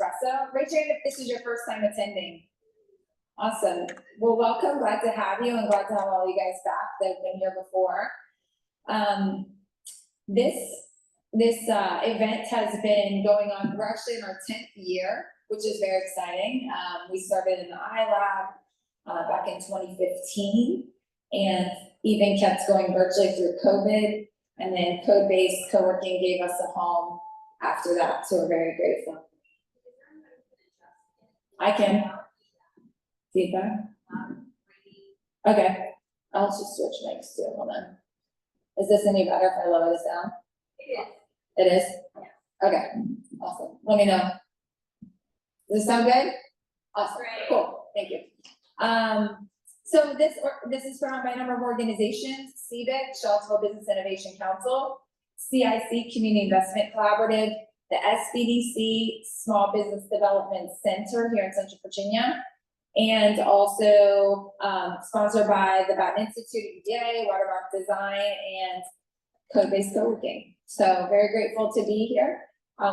espresso. Raise your hand if this is your first time attending. Awesome. Well, welcome. Glad to have you and glad to have all you guys back that have been here before. This event has been going on. We're actually in our 10th year, which is very exciting. We started in the iLab back in 2015 and even kept going virtually through COVID. And then code-based co-working gave us a home after that. So we're very grateful. I can. Feedback? Okay. I'll just switch mics too. Hold on. Is this any better if I lower this down? It is. It is? Yeah. Okay. Awesome. Let me know. Does this sound good? Awesome. Great. Cool. Thank you. So this is run by a number of organizations: CBIC, Charlottesville Business Innovation Council, CIC Community Investment Collaborative, the SBDC Small Business Development Center here in Central Virginia, and also sponsored by the Baton Institute, EDA, Watermark Design, and Code-Based Co-working. So very grateful to be here.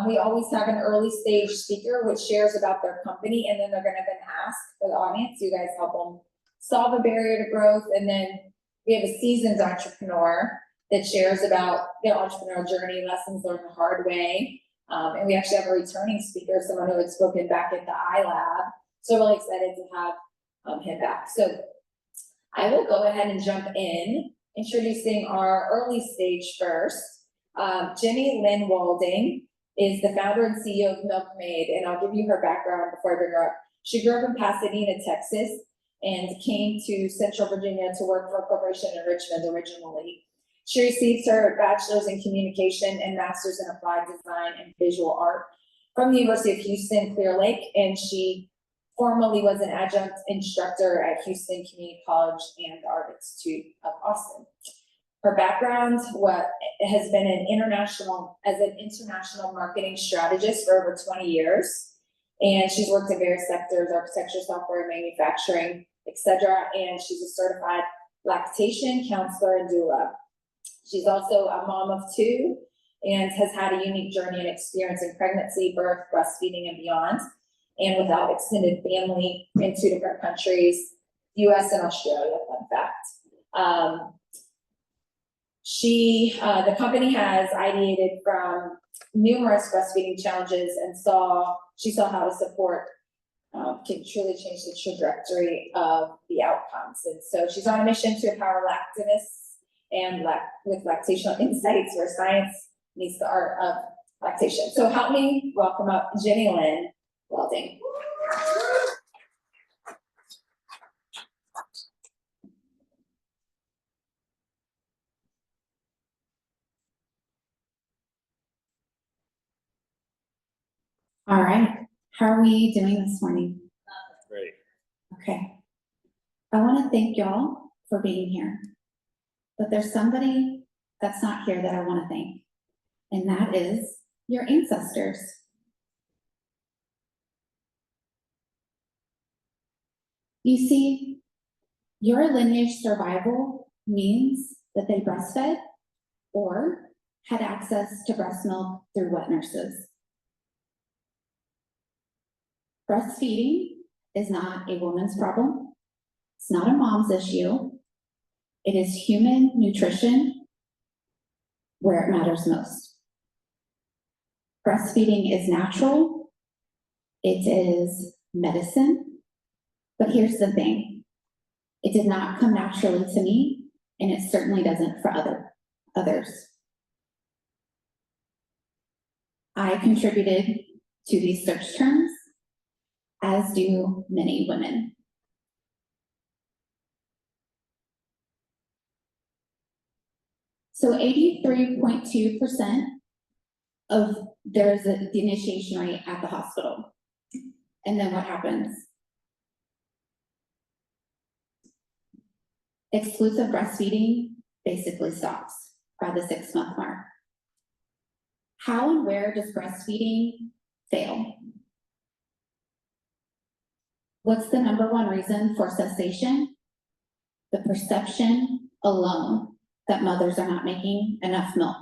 We always have an early stage speaker which shares about their company, and then they're going to then ask for the audience. You guys help them solve a barrier to growth, and then we have a seasoned entrepreneur that shares about their entrepreneurial journey, lessons learned the hard way. And we actually have a returning speaker, someone who had spoken back at the iLab. So really excited to have him back. So I will go ahead and jump in, introducing our early stage first. Lynn Walding is the founder and CEO of Milkmade, and I'll give you her background before I bring her up. She grew up in Pasadena, Texas, and came to Central Virginia to work for a corporation in Richmond originally. She received her bachelor's in communication and master's in applied design and visual art from the University of Houston, Clear Lake, and she formerly was an adjunct instructor at Houston Community College and the Art Institute of Austin. Her background has been as an international marketing strategist for over 20 years, and she's worked in various sectors: architecture, software, manufacturing, etc. And she's a certified lactation counselor and doula. She's also a mom of two and has had a unique journey and experience in pregnancy, birth, breastfeeding, and beyond, and without extended family in 2 different countries, US and Australia, fun fact. The company has ideated from numerous breastfeeding challenges and she saw how to support can truly change the trajectory of the outcomes. And so she's on a mission to empower lactivists and with lactational insights where science meets the art of lactation. So help me welcome up Lynn Walding. All right, how are we doing this morning? Great. Okay, I want to thank y'all for being here, but there's somebody that's not here that I want to thank, and that is your ancestors. You see, your lineage survival means that they breastfed or had access to breast milk through wet nurses. Breastfeeding is not a woman's problem. It's not a mom's issue. It is human nutrition where it matters most. Breastfeeding is natural. It is medicine. But here's the thing. It did not come naturally to me, and it certainly doesn't for others. I contributed to these search terms, as do many women. So 83.2% of there's the initiation rate at the hospital. And then what happens? Exclusive breastfeeding basically stops by the 6-month mark. How and where does breastfeeding fail? What's the #1 reason for cessation? The perception alone that mothers are not making enough milk.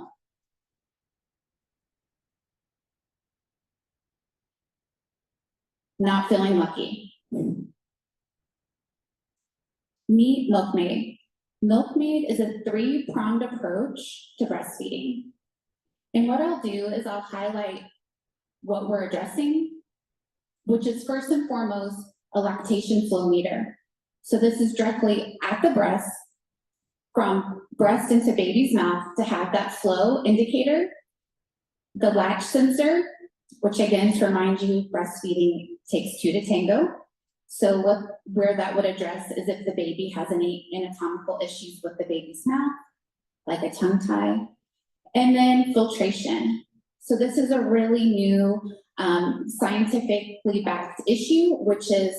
not feeling lucky. Meet Milkmade. Milkmade is a three-pronged approach to breastfeeding. And what I'll do is I'll highlight what we're addressing, which is first and foremost a lactation flow meter. So this is directly at the breast, from breast into baby's mouth to have that flow indicator. The latch sensor, which again, to remind you, breastfeeding takes two to tango. So where that would address is if the baby has any anatomical issues with the baby's mouth, like a tongue tie. And then filtration. So this is a really new scientifically backed issue, which is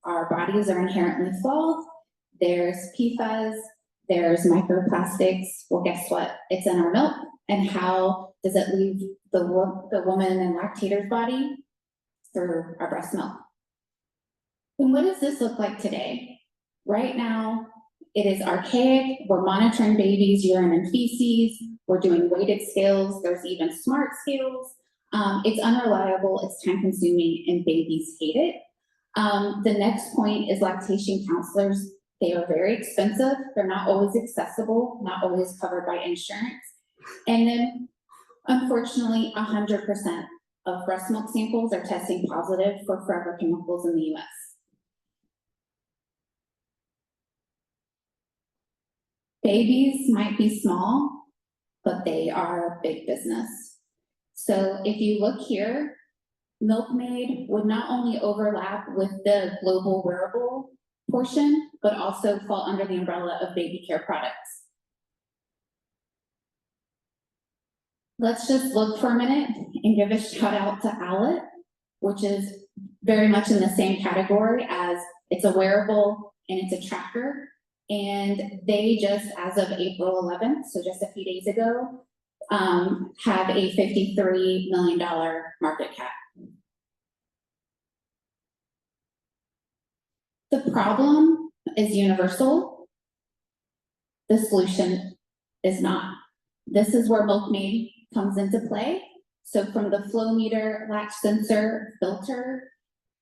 our bodies are inherently flawed. There's PFAS, there's microplastics. Well, guess what? It's in our milk. And how does it leave the woman and lactator's body? Through our breast milk. And what does this look like today? Right now, it is archaic. We're monitoring babies' urine and feces. We're doing weighted scales. There's even smart scales. It's unreliable, it's time consuming, and babies hate it. The next point is lactation counselors. They are very expensive. They're not always accessible, not always covered by insurance. And then, unfortunately, 100% of breast milk samples are testing positive for forever chemicals in the US. Babies might be small, but they are big business. So if you look here, Milkmade would not only overlap with the global wearable portion, but also fall under the umbrella of baby care products. Let's just look for a minute and give a shout out to Owlet, which is very much in the same category as it's a wearable and it's a tracker. And they just, as of April 11th, so just a few days ago, have a $53 million market cap. The problem is universal. The solution is not. This is where Milkmade comes into play. So from the flow meter, latch sensor, filter,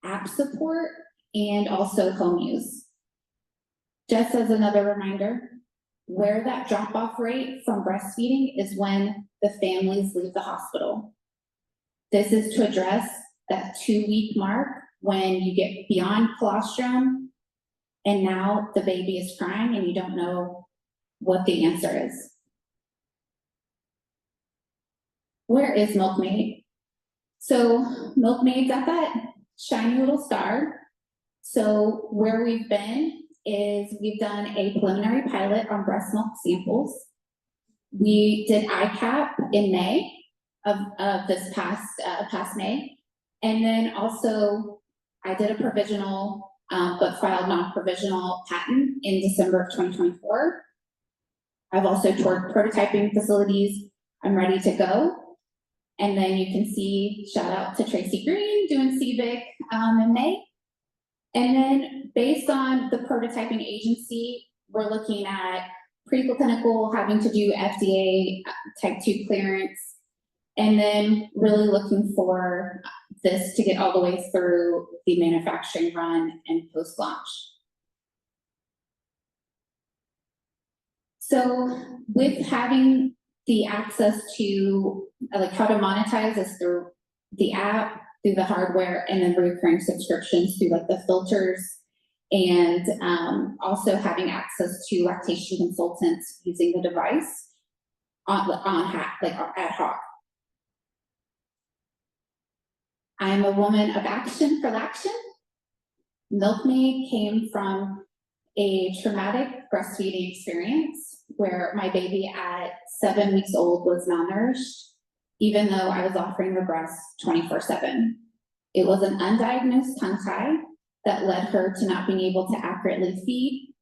app support, and also home use. Just as another reminder, where that drop-off rate from breastfeeding is when the families leave the hospital. This is to address that 2-week mark when you get beyond colostrum and now the baby is crying and you don't know what the answer is. Where is Milkmade? So Milkmade's at that shiny little star. So where we've been is we've done a preliminary pilot on breast milk samples. We did ICAP in May of this past May. And then also I did a provisional, but filed non-provisional patent in December of 2024. I've also toured prototyping facilities. I'm ready to go. And then you can see, shout out to Tracy Green doing CVIC in May. And then based on the prototyping agency, we're looking at preclinical, having to do FDA type 2 clearance, and then really looking for this to get all the way through the manufacturing run and post-launch. So with having the access to like how to monetize is through the app, through the hardware, and then recurring subscriptions through like the filters, and also having access to lactation consultants using the device like ad hoc. I'm a woman of action for Laction. Milkmaid came from a traumatic breastfeeding experience where my baby at 7 weeks old was malnourished, even though I was offering the breast 24/7. It was an undiagnosed tongue tie that led her to not being able to accurately feed.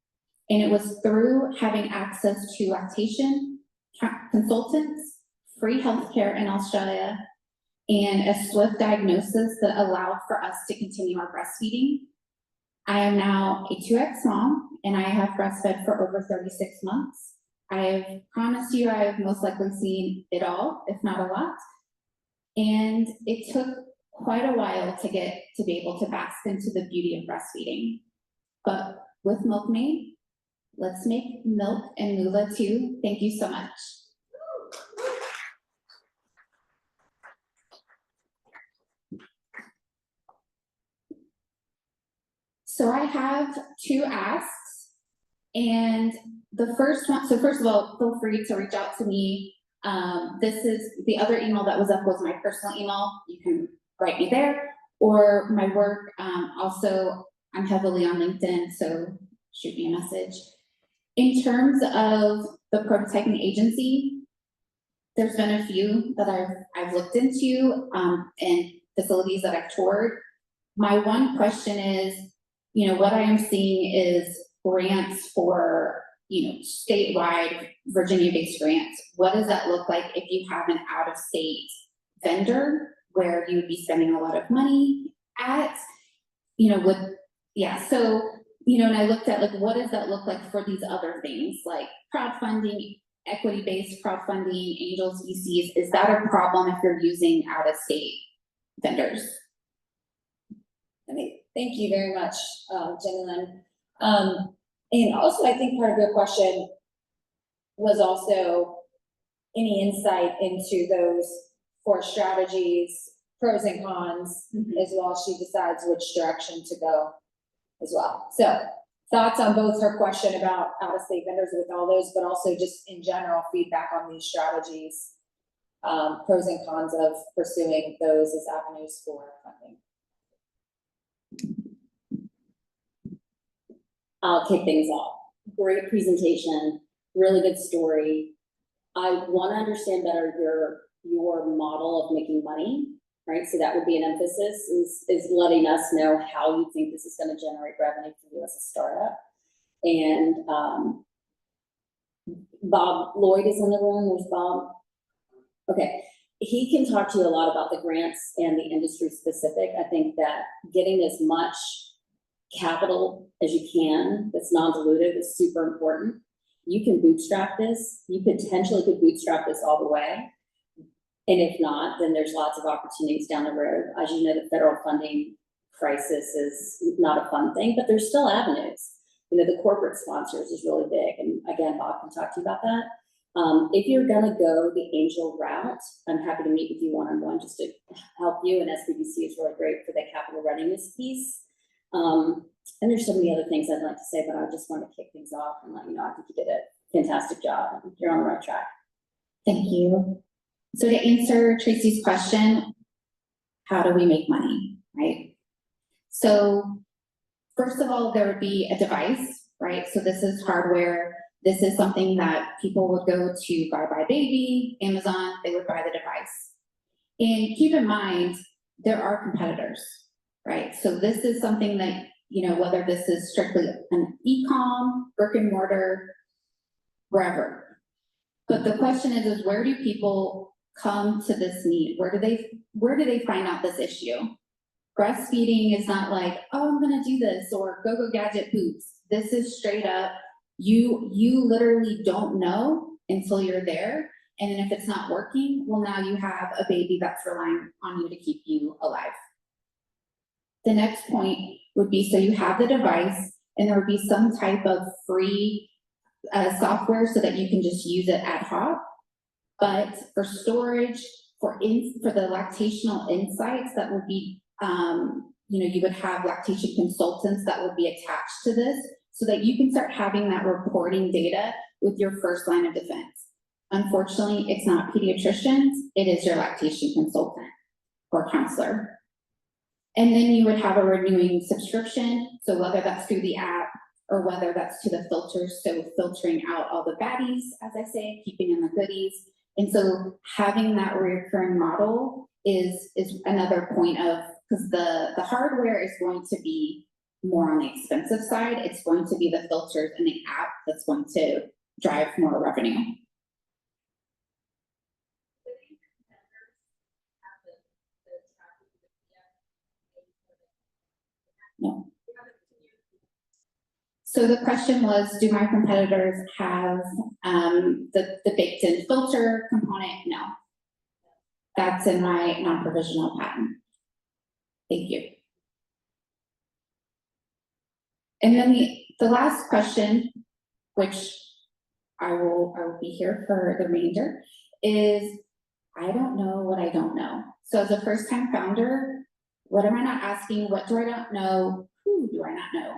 And it was through having access to lactation consultants, free healthcare in Australia, and a swift diagnosis that allowed for us to continue our breastfeeding. I am now a 2X mom, and I have breastfed for over 36 months. I have promised you I have most likely seen it all, if not a lot. And it took quite a while to get to be able to bask into the beauty of breastfeeding. But with Milkmade, let's make milk and moolah too. Thank you so much. So I have 2 asks, and the first one, so first of all, feel free to reach out to me. This is the other email that was up was my personal email. You can write me there, or my work. Also, I'm heavily on LinkedIn, so shoot me a message. In terms of the prototyping agency, there's been a few that I've looked into, and facilities that I've toured. My one question is, you know, what I am seeing is grants for, you know, statewide Virginia-based grants. What does that look like if you have an out-of-state vendor where you would be spending a lot of money at, you know, so, you know, and I looked at like, what does that look like for these other things like crowdfunding, equity-based crowdfunding, angels, VCs? Is that a problem if you're using out-of-state vendors? I mean, thank you very much, Jen and Lynn. And also, I think part of your question was also any insight into those 4 strategies, pros and cons, as well as she decides which direction to go as well. So thoughts on both her question about out-of-state vendors with all those, but also just in general feedback on these strategies, pros and cons of pursuing those as avenues for funding. I'll kick things off. Great presentation, really good story. I want to understand better your model of making money, right? So that would be an emphasis, is letting us know how you think this is going to generate revenue for you as a startup. And Bob Lloyd is in the room. Where's Bob? Okay. He can talk to you a lot about the grants and the industry specific. I think that getting as much capital as you can that's non-dilutive is super important. You can bootstrap this. You potentially could bootstrap this all the way. And if not, then there's lots of opportunities down the road. As you know, the federal funding crisis is not a fun thing, but there's still avenues. You know, the corporate sponsors is really big. And again, Bob can talk to you about that. If you're gonna go the angel route, I'm happy to meet with you one-on-one just to help you. And SBDC is really great for the capital readiness piece. And there's so many other things I'd like to say, but I just want to kick things off and let you know I think you did a fantastic job. You're on the right track. Thank you. So to answer Tracy's question, how do we make money, right? So first of all, there would be a device, right? So this is hardware. This is something that people would go to Buy Baby, Amazon, they would buy the device. And keep in mind, there are competitors, right? So this is something that, you know, whether this is strictly an e-com, brick and mortar, wherever. But the question is where do people come to this need? Where do they find out this issue? Breastfeeding is not like, oh, I'm gonna do this, or go gadget boobs. This is straight up, you literally don't know until you're there. And then if it's not working, well, now you have a baby that's relying on you to keep you alive. The next point would be, so you have the device and there would be some type of free software so that you can just use it ad hoc. But for storage, for the lactational insights, that would be, you know, you would have lactation consultants that would be attached to this so that you can start having that reporting data with your first line of defense. Unfortunately, it's not pediatricians, it is your lactation consultant or counselor. And then you would have a renewing subscription. So whether that's through the app or whether that's to the filters, so filtering out all the baddies, as I say, keeping in the goodies. And so having that recurring model is another point of, because the hardware is going to be more on the expensive side. It's going to be the filters and the app that's going to drive more revenue. No. So the question was, do my competitors have the baked-in filter component? No. That's in my non-provisional patent. Thank you. And then the last question, which I will be here for the remainder, is I don't know what I don't know. So as a first-time founder, what am I not asking? What do I not know? Who do I not know?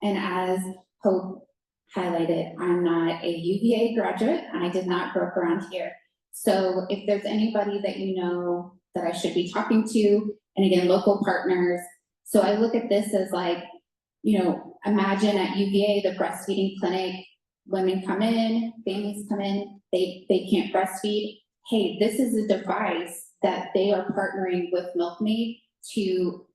And as Hope highlighted, I'm not a UVA graduate. I did not grow up around here. So if there's anybody that you know that I should be talking to, and again, local partners. So I look at this as like, you know, imagine at UVA, the breastfeeding clinic, women come in, families come in, they can't breastfeed. Hey, this is a device that they are partnering with Milkmade to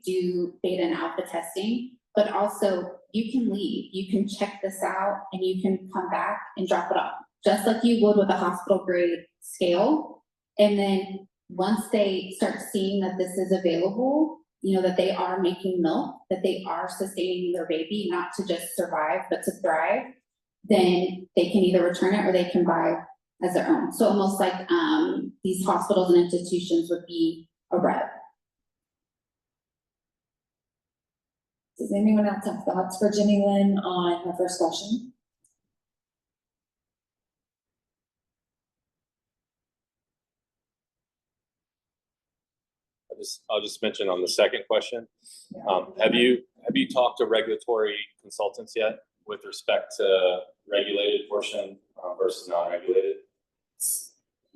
do beta and alpha testing, but also you can leave, you can check this out, and you can come back and drop it off, just like you would with a hospital grade scale. And then once they start seeing that this is available, you know, that they are making milk, that they are sustaining their baby, not to just survive, but to thrive, then they can either return it or they can buy as their own. So almost like these hospitals and institutions would be a rep. Does anyone else have thoughts for Jenny Lynn on her first question? I'll just mention on the second question. Yeah. Have you talked to regulatory consultants yet with respect to regulated portion versus non-regulated?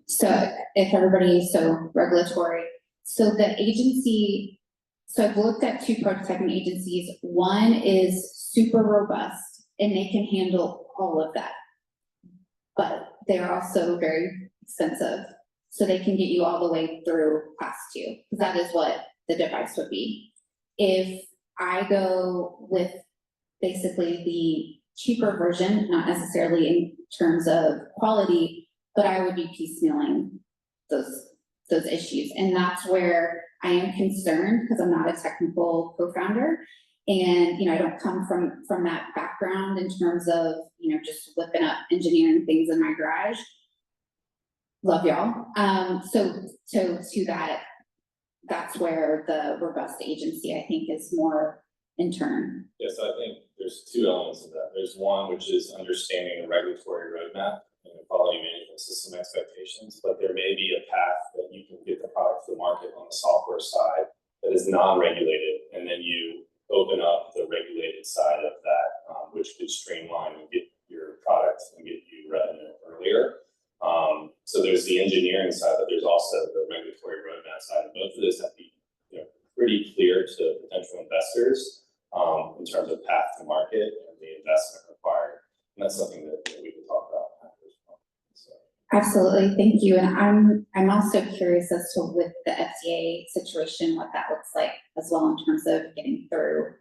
So if everybody, so regulatory, so the agency, so I've looked at 2 prototyping agencies. One is super robust and they can handle all of that, but they're also very expensive. So they can get you all the way through class 2, because that is what the device would be. If I go with basically the cheaper version, not necessarily in terms of quality, but I would be piecemealing those issues. And that's where I am concerned, because I'm not a technical co-founder. And, you know, I don't come from that background in terms of, you know, just whipping up engineering things in my garage. Love y'all. So to that, that's where the robust agency, I think, is more in turn. Yes, I think there's 2 elements of that. There's one, which is understanding the regulatory roadmap and the quality management system expectations, but there may be a path that you can get the product to the market on the software side that is non-regulated, and then you open up the regulated side of that, which could streamline and get your product and get you revenue earlier. So there's the engineering side, but there's also the regulatory roadmap side, and both of those have to be, you know, pretty clear to potential investors in terms of path to market and the investment required. And that's something that we can talk about after as well. So. Absolutely, thank you. And I'm also curious as to with the FDA situation, what that looks like as well in terms of getting through,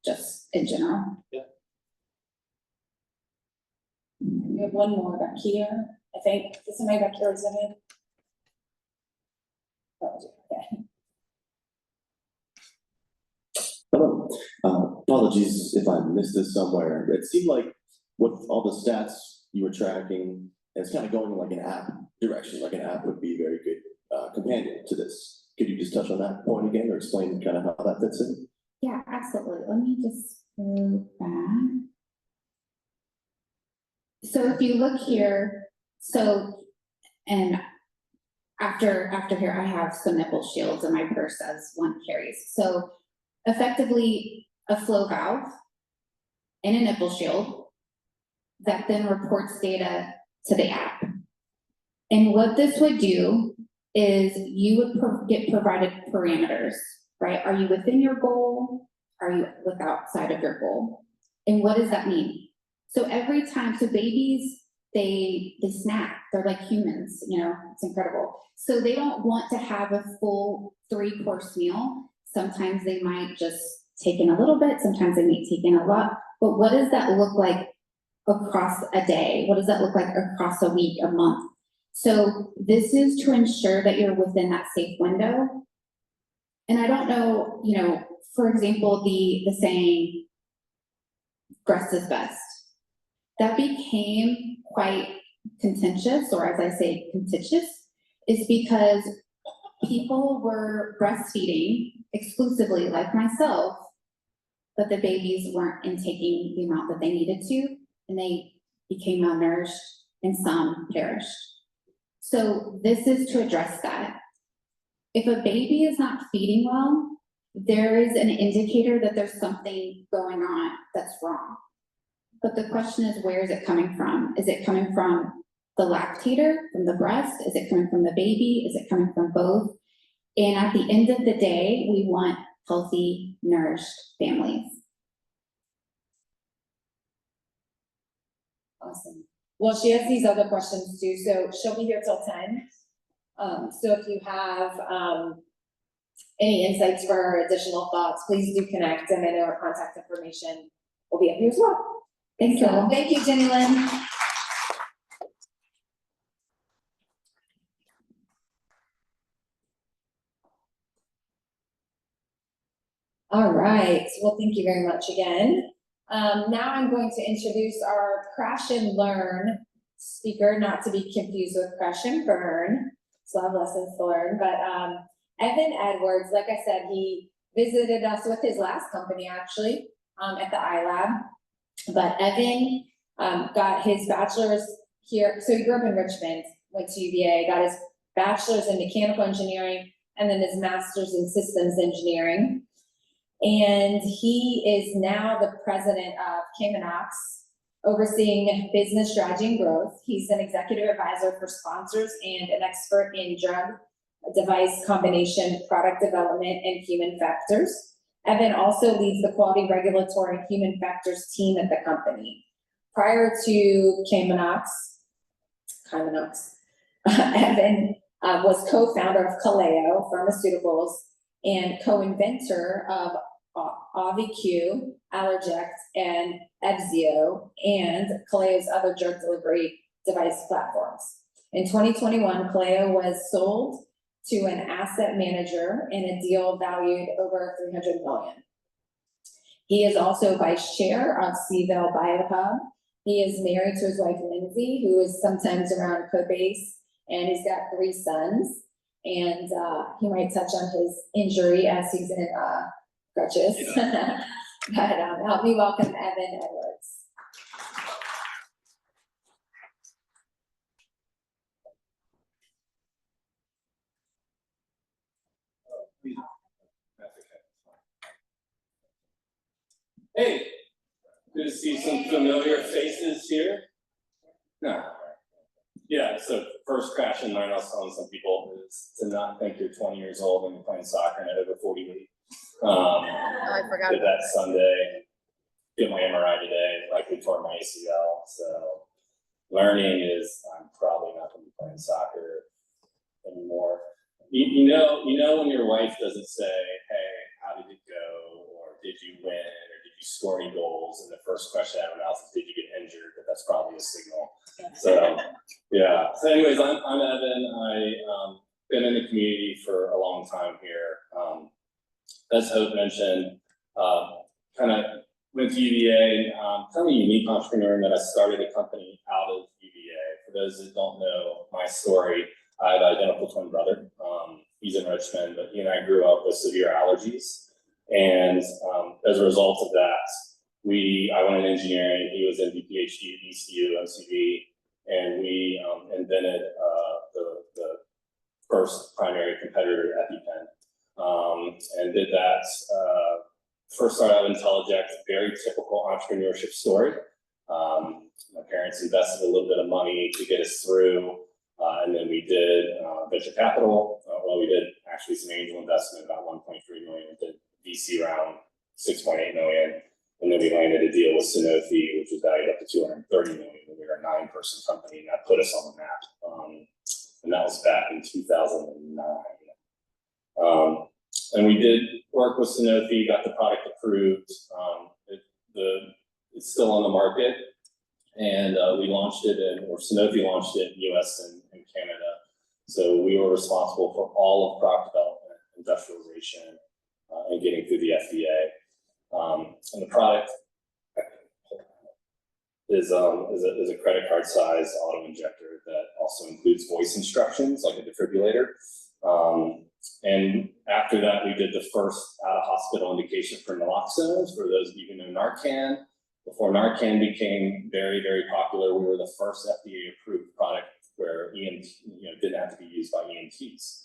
just in general. Yeah. We have one more back here. I think, is somebody back here, is that it? Oh, okay. Hello. Apologies if I missed this somewhere. It seemed like with all the stats you were tracking, it's kind of going in like an app direction, like an app would be a very good companion to this. Could you just touch on that point again or explain kind of how that fits in? Yeah, absolutely. Let me just go back. So if you look here, so, and after here, I have some nipple shields in my purse as one carries. So effectively a flow valve and a nipple shield that then reports data to the app. And what this would do is you would get provided parameters, right? Are you within your goal? Are you outside of your goal? And what does that mean? So every time, so babies, they snack, they're like humans, you know, it's incredible. So they don't want to have a full 3-course meal. Sometimes they might just take in a little bit, sometimes they may take in a lot, but what does that look like across a day? What does that look like across a week, a month? So this is to ensure that you're within that safe window. And I don't know, you know, for example, the saying, breast is best. That became quite contentious, or as I say, contentious, is because people were breastfeeding exclusively like myself, but the babies weren't intaking the amount that they needed to, and they became malnourished and some perished. So this is to address that. If a baby is not feeding well, there is an indicator that there's something going on that's wrong. But the question is, where is it coming from? Is it coming from the lactator, from the breast? Is it coming from the baby? Is it coming from both? And at the end of the day, we want healthy, nourished families. Awesome. Well, she has these other questions too, so she'll be here till 10. So if you have, any insights for her, additional thoughts, please do connect, and I know her contact information will be up here as well. Thank you. So, thank you, Jenny Lynn. All right, well, thank you very much again. Now I'm going to introduce our Crash and Learn speaker, not to be confused with Crash and Burn. So I have lessons to learn, but Evan Edwards, like I said, he visited us with his last company actually, at the iLab. But Evan got his bachelor's here, so he grew up in Richmond, went to UVA, got his bachelor's in mechanical engineering, and then his master's in systems engineering. And he is now the president of Kymanox, overseeing business strategy and growth. He's an executive advisor for sponsors and an expert in drug device combination, product development, and human factors. Evan also leads the quality regulatory and human factors team at the company. Prior to Kymanox, Evan was co-founder of Kaleo Pharmaceuticals and co-inventor of AviQ, Allerject, and Evzio, and Kaleo's other drug delivery device platforms. In 2021, Kaleo was sold to an asset manager in a deal valued over $300 million. He is also vice chair of Seaville BioHub. He is married to his wife, Lindsay, who is sometimes around Codebase, and he's got 3 sons. And he might touch on his injury as he's in crutches. Yeah. But help me welcome Evan Edwards. Hey, good to see some familiar faces here. No. Yeah, so first Crash and Learn, I was telling some people, is to not think you're 20 years old and you're playing soccer and at over 40 league. I forgot. Did that Sunday, did my MRI today, likely tore my ACL. So learning is, I'm probably not going to be playing soccer anymore. You know when your wife doesn't say, hey, how did it go? Or did you win? Or did you score any goals? And the first question out of her mouth is, did you get injured? But that's probably a signal. So, yeah. So anyways, I'm Evan. I've been in the community for a long time here. As Hope mentioned, kind of went to UVA, kind of a unique entrepreneur in that I started a company out of UVA. For those that don't know my story, I have an identical twin brother. He's in Richmond, but he and I grew up with severe allergies. And as a result of that, I went in engineering, he was in PhD at ECU, MCV, and we invented the first primary competitor, EpiPen, and did that. First started out in Intelliject, very typical entrepreneurship story. My parents invested a little bit of money to get us through, and then we did venture capital. We did actually some angel investment, about 1.3 million. We did VC round, 6.8 million. And then we landed a deal with Ce2, which was valued up to 230 million. We were a 9-person company, and that put us on the map. And that was back in 2009. And we did work with Ce2, got the product approved. It's still on the market, and we launched it, Ce2 launched it in US and Canada. So we were responsible for all of product development, industrialization, and getting through the FDA. And the product is a credit card size auto injector that also includes voice instructions like a defibrillator. And after that, we did the first out-of-hospital indication for naloxone. For those of you who know Narcan, before Narcan became very, very popular, we were the first FDA-approved product where didn't have to be used by EMTs.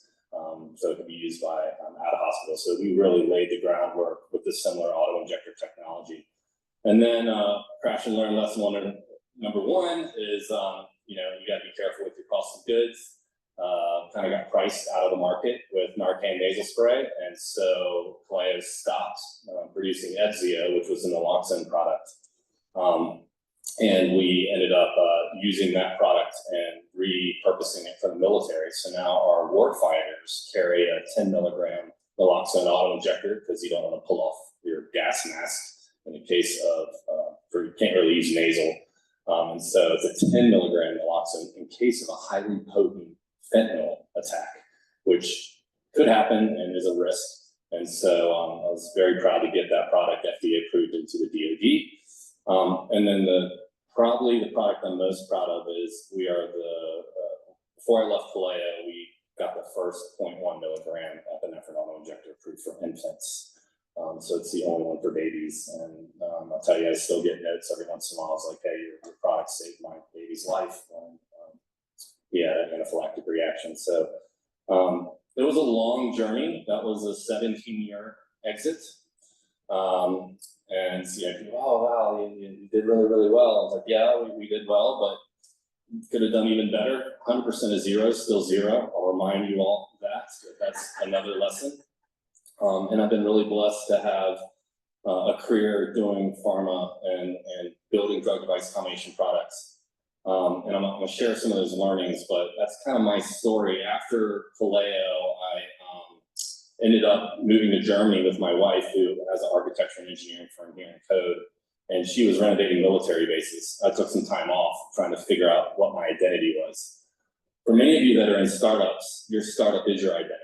So it could be used by out of hospital. So we really laid the groundwork with the similar auto-injector technology. And then crash and learn lesson number one is, you got to be careful with your cost of goods. Kind of got priced out of the market with Narcan nasal spray. And so Kaleo stopped producing Edzia, which was an naloxone product. And we ended up using that product and repurposing it for the military. So now our warfighters carry a 10 milligram naloxone auto injector because you don't want to pull off your gas mask in the case of, you can't really use nasal. And so it's a 10 milligram naloxone in case of a highly potent fentanyl attack, which could happen and is a risk. And so I was very proud to get that product FDA approved into the DoD. And then probably the product I'm most proud of is we are before I left Kaleo, we got the first 0.1 milligram epinephrine auto injector approved for infants. So it's the only one for babies. And I'll tell you, I still get notes every once in a while. It's like, hey, your product saved my baby's life when he had an anaphylactic reaction. So it was a long journey. That was a 17-year exit. And people, oh, wow, you did really, really well. I was like, yeah, we did well, but could have done even better. 100% of zero is still zero. I'll remind you all of that. That's another lesson. And I've been really blessed to have a career doing pharma and building drug device combination products. And I'm going to share some of those learnings, but that's kind of my story. After Kaleo, I ended up moving to Germany with my wife, who has an architecture and engineering firm here in Code, and she was renovating military bases. I took some time off trying to figure out what my identity was. For many of you that are in startups, your startup is your identity.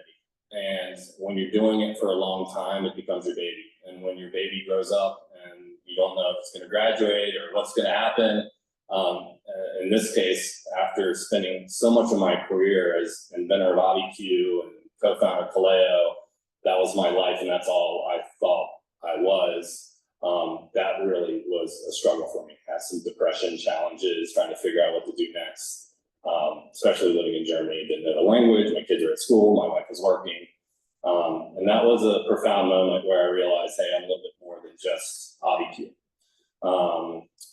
And when you're doing it for a long time, it becomes your baby. And when your baby grows up and you don't know if it's going to graduate or what's going to happen, in this case, after spending so much of my career as inventor of AviQ and co-founder of Kaleo, that was my life and that's all I thought I was. That really was a struggle for me. Had some depression challenges, trying to figure out what to do next. Especially living in Germany, didn't know the language, my kids are at school, my wife was working. And that was a profound moment where I realized, hey, I'm a little bit more than just AviQ.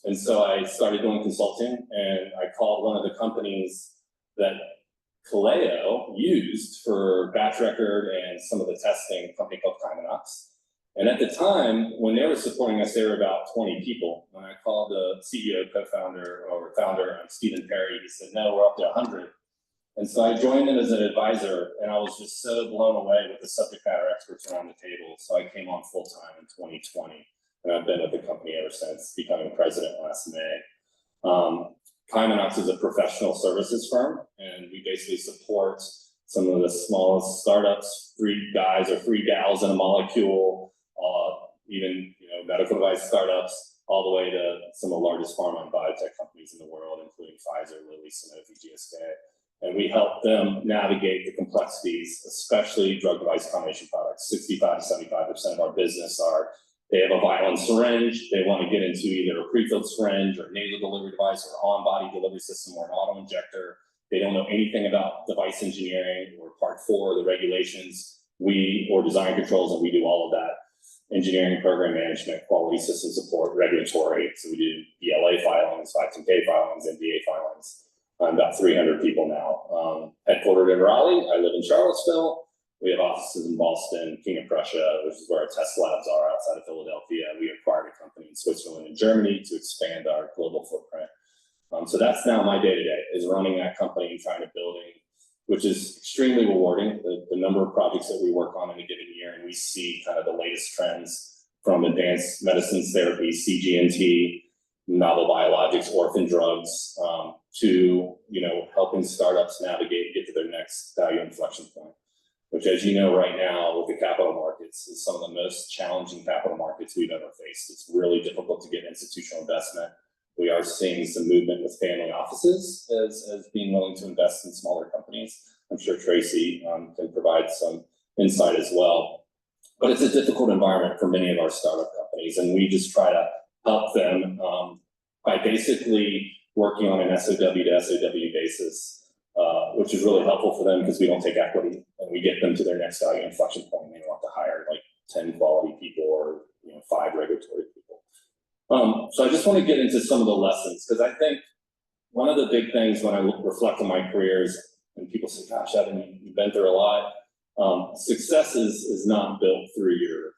And so I started doing consulting and I called one of the companies that Kaleo used for batch record and some of the testing, a company called Kymanox. And at the time, when they were supporting us, they were about 20 people. When I called the CEO, co-founder, or founder, Stephen Perry, he said, no, we're up to 100. And so I joined them as an advisor, and I was just so blown away with the subject matter experts around the table. So I came on full time in 2020, and I've been with the company ever since, becoming president last May. Kymanox is a professional services firm, and we basically support some of the smallest startups, 3 guys or 3 gals in a molecule, even medical device startups, all the way to some of the largest pharma and biotech companies in the world, including Pfizer, Lilly, Sanofi, GSK. And we help them navigate the complexities, especially drug device combination products. 65 to 75% of our business they have a vial and syringe. They want to get into either a prefilled syringe or nasal delivery device or on-body delivery system or an auto injector. They don't know anything about device engineering or Part 4, the regulations, or design controls, and we do all of that. Engineering, program management, quality system support, regulatory. So we do BLA filings, 510K filings, NDA filings. I'm about 300 people now. Headquartered in Raleigh. I live in Charlottesville. We have offices in Boston, King of Prussia, which is where our test labs are outside of Philadelphia. We acquired a company in Switzerland and Germany to expand our global footprint. So that's now my day-to-day, is running that company and trying to building, which is extremely rewarding, the number of projects that we work on in a given year, and we see kind of the latest trends from advanced medicines therapy, CGNT, novel biologics, orphan drugs, to helping startups navigate, get to their next value inflection point, which, as you know, right now with the capital markets is some of the most challenging capital markets we've ever faced. It's really difficult to get institutional investment. We are seeing some movement with family offices as being willing to invest in smaller companies. I'm sure Tracy can provide some insight as well. But it's a difficult environment for many of our startup companies, and we just try to help them by basically working on an SOW to SOW basis, which is really helpful for them because we don't take equity, and we get them to their next value inflection point. They don't have to hire like 10 quality people or 5 regulatory people. So I just want to get into some of the lessons, because I think one of the big things when I reflect on my career is, and people say, gosh, Evan, you've been through a lot. Success is not built through your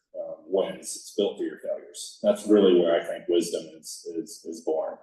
wins, it's built through your failures. That's really where I think wisdom is born.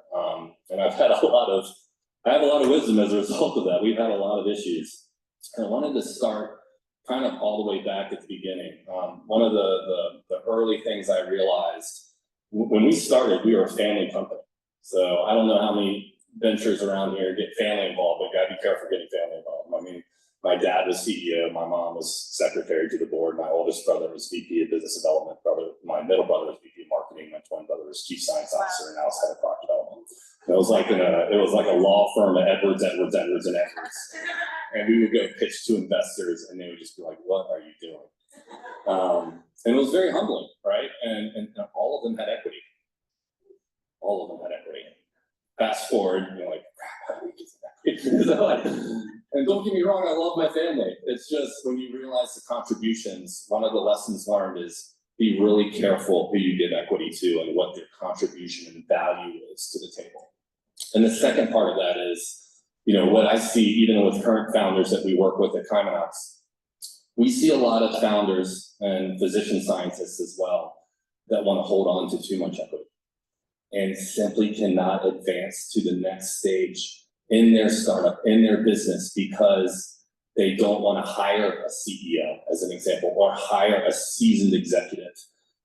And I have a lot of wisdom as a result of that. We've had a lot of issues. And I wanted to start kind of all the way back at the beginning. One of the early things I realized, when we started, we were a family company. So I don't know how many ventures around here get family involved, but you gotta be careful getting family involved. I mean, my dad was CEO, my mom was secretary to the board, my oldest brother was VP of business development, my middle brother was VP of marketing, my twin brother was chief science officer, and I was head of product development. It was like a law firm of Edwards, and Edwards. And we would go pitch to investors and they would just be like, what are you doing? And it was very humbling, right? And all of them had equity. All of them had equity. Fast forward, you're like, crap, how do we get that equity? And don't get me wrong, I love my family. It's just when you realize the contributions, one of the lessons learned is be really careful who you give equity to and what their contribution and value is to the table. And the second part of that is, what I see even with current founders that we work with at Kymanox, we see a lot of founders and physician scientists as well that want to hold on to too much equity and simply cannot advance to the next stage in their startup, in their business, because they don't want to hire a CEO, as an example, or hire a seasoned executive.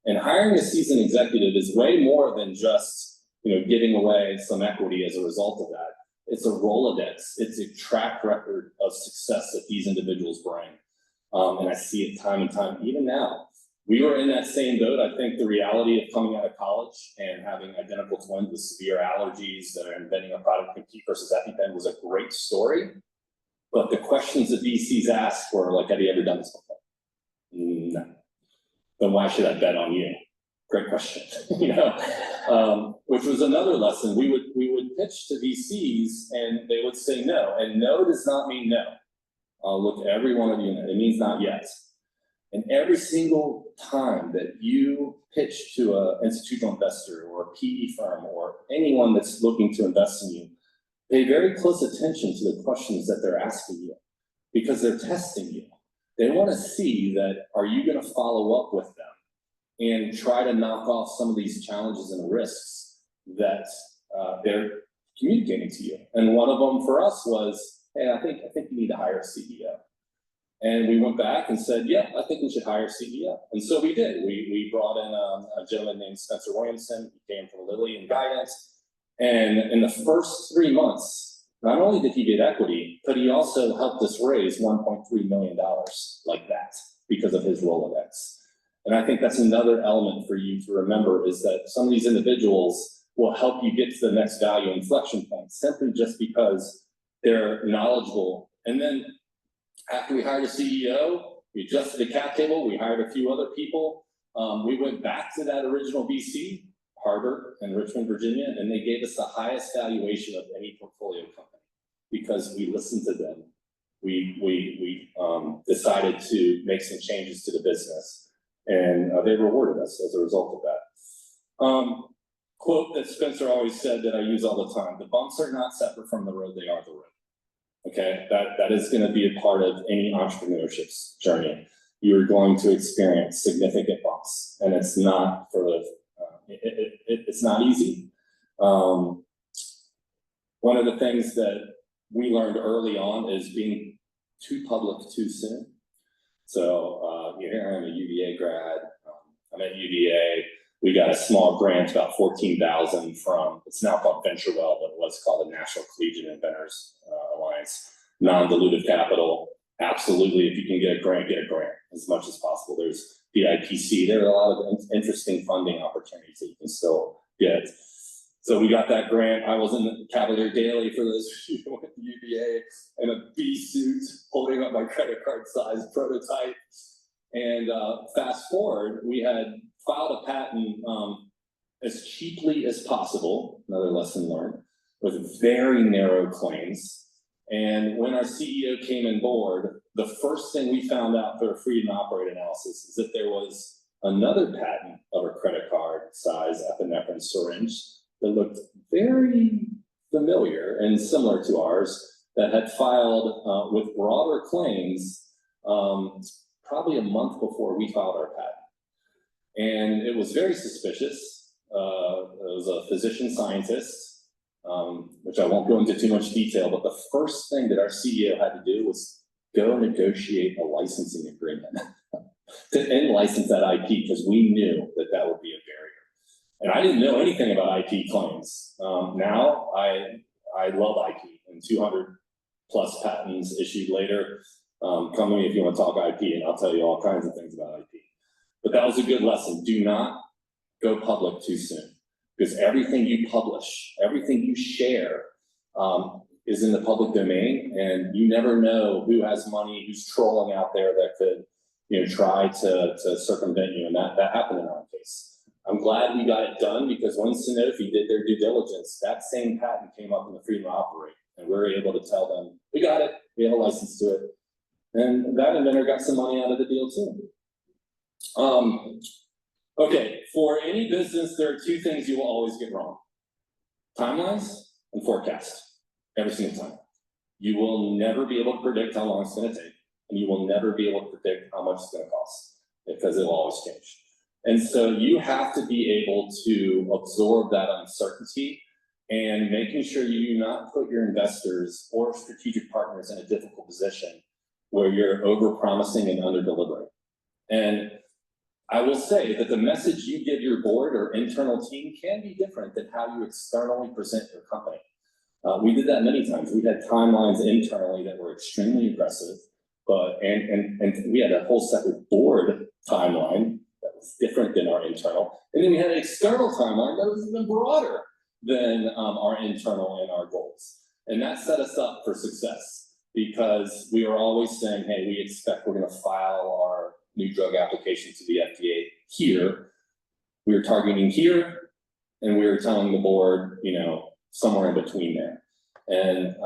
And hiring a seasoned executive is way more than just, giving away some equity as a result of that. It's a Rolodex. It's a track record of success that these individuals bring. And I see it time and time, even now. We were in that same boat. I think the reality of coming out of college and having identical twins with severe allergies that are inventing a product to compete versus EpiPen was a great story. But the questions that VCs asked were like, have you ever done this before? No. Then why should I bet on you? Great question. Which was another lesson. We would pitch to VCs and they would say no. And no does not mean no. I'll look at every one of you. It means not yet. And every single time that you pitch to an institutional investor or a PE firm or anyone that's looking to invest in you, pay very close attention to the questions that they're asking you, because they're testing you. They want to see that, are you going to follow up with them and try to knock off some of these challenges and risks that they're communicating to you. And one of them for us was, hey, I think you need to hire a CEO. And we went back and said, yeah, I think we should hire a CEO. And so we did. We brought in a gentleman named Spencer Williamson. He came from Lilly and Guidance. And in the first 3 months, not only did he get equity, but he also helped us raise $1.3 million like that because of his Rolodex. And I think that's another element for you to remember, is that some of these individuals will help you get to the next value inflection point simply just because they're knowledgeable. And then after we hired a CEO, we adjusted the cap table, we hired a few other people. We went back to that original VC, Harbor in Richmond, Virginia, and they gave us the highest valuation of any portfolio company because we listened to them. We decided to make some changes to the business, and they rewarded us as a result of that. Quote that Spencer always said that I use all the time: the bumps are not separate from the road, they are the road. Okay, that is going to be a part of any entrepreneurship's journey. You're going to experience significant bumps, and it's not for the it's not easy. One of the things that we learned early on is being too public too soon. So here I'm a UVA grad. I'm at UVA. We got a small grant, about $14,000 from, it's now called VentureWell, but it was called the National Collegiate Inventors Alliance. Non-dilutive capital. Absolutely, if you can get a grant as much as possible. There's the IPC. There are a lot of interesting funding opportunities that you can still get. So we got that grant. I was in the Cavalier Daily for those who went to UVA in a bee suit, holding up my credit card size prototype. And fast forward, we had filed a patent as cheaply as possible, another lesson learned, with very narrow claims. And when our CEO came on board, the first thing we found out through a freedom to operate analysis is that there was another patent of a credit card size epinephrine syringe that looked very familiar and similar to ours that had filed with broader claims probably a month before we filed our patent. And it was very suspicious. It was a physician scientist, which I won't go into too much detail, but the first thing that our CEO had to do was go negotiate a licensing agreement to in-license that IP, because we knew that that would be a barrier. And I didn't know anything about IP claims. Now I love IP, and 200 plus patents issued later. Come to me if you want to talk IP, and I'll tell you all kinds of things about IP. But that was a good lesson. Do not go public too soon, because everything you publish, everything you share is in the public domain, and you never know who has money, who's trolling out there that could, try to circumvent you, and that happened in our case. I'm glad we got it done, because when Sanofi did their due diligence, that same patent came up in the freedom to operate, and we were able to tell them, we got it, we have a license to it, and that inventor got some money out of the deal too. Okay, for any business, there are two things you will always get wrong: timelines and forecast, every single time. You will never be able to predict how long it's going to take, and you will never be able to predict how much it's going to cost, because it will always change. And so you have to be able to absorb that uncertainty, and making sure you do not put your investors or strategic partners in a difficult position where you're over-promising and under-delivering. And I will say that the message you give your board or internal team can be different than how you externally present your company. We did that many times. We had timelines internally that were extremely aggressive, and we had a whole separate board timeline that was different than our internal. And then we had an external timeline that was even broader than our internal and our goals. And that set us up for success, because we were always saying, hey, we expect we're going to file our new drug application to the FDA here. We were targeting here, and we were telling the board, somewhere in between there. And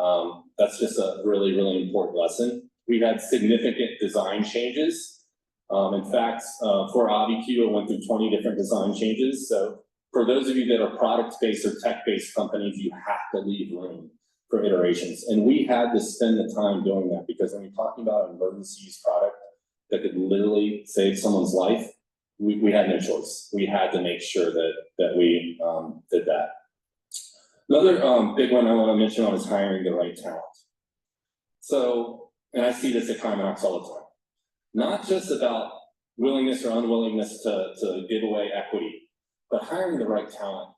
that's just a really, really important lesson. We had significant design changes. In fact, for AviQ, I went through 20 different design changes. So for those of you that are product-based or tech-based companies, you have to leave room for iterations. And we had to spend the time doing that, because when you're talking about an emergency use product that could literally save someone's life, we had no choice. We had to make sure that we did that. Another big one I want to mention on is hiring the right talent. So, and I see this at Kymanox all the time. Not just about willingness or unwillingness to give away equity, but hiring the right talent.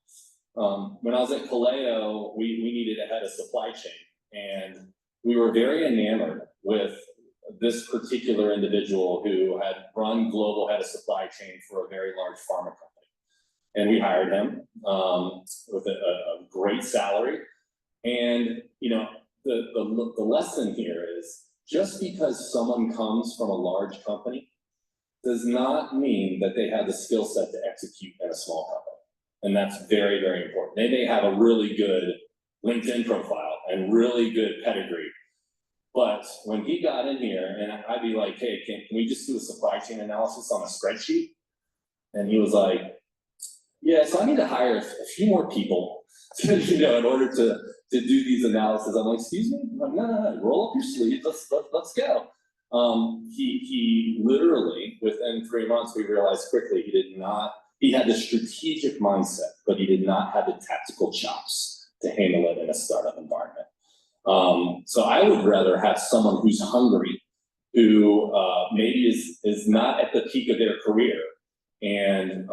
When I was at Kaleo, we needed a head of supply chain, and we were very enamored with this particular individual who had run global head of supply chain for a very large pharma company. And we hired him with a great salary. And the lesson here is, just because someone comes from a large company does not mean that they have the skill set to execute in a small company. And that's very, very important. They may have a really good LinkedIn profile and really good pedigree, but when he got in here, and I'd be like, hey, can we just do a supply chain analysis on a spreadsheet? And he was like, yeah, so I need to hire a few more people in order to do these analyses. I'm like, excuse me? I'm like, no, roll up your sleeves, let's go. He literally, within 3 months, we realized quickly he had the strategic mindset, but he did not have the tactical chops to handle it in a startup environment. So I would rather have someone who's hungry, who maybe is not at the peak of their career, and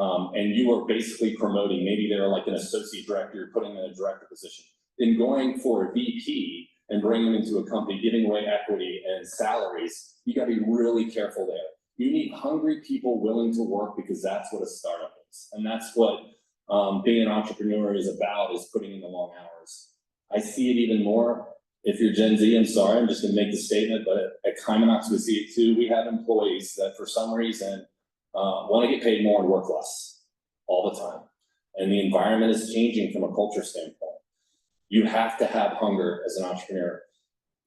you are basically promoting, maybe they're like an associate director, you're putting them in a director position, then going for a VP and bringing them into a company, giving away equity and salaries, you gotta be really careful there. You need hungry people willing to work, because that's what a startup is. And that's what being an entrepreneur is about is putting in the long hours. I see it even more. If you're Gen Z, I'm sorry, I'm just gonna make the statement, but at Kymanox, we see it too. We have employees that for some reason wanna get paid more and work less all the time. And the environment is changing from a culture standpoint. You have to have hunger as an entrepreneur.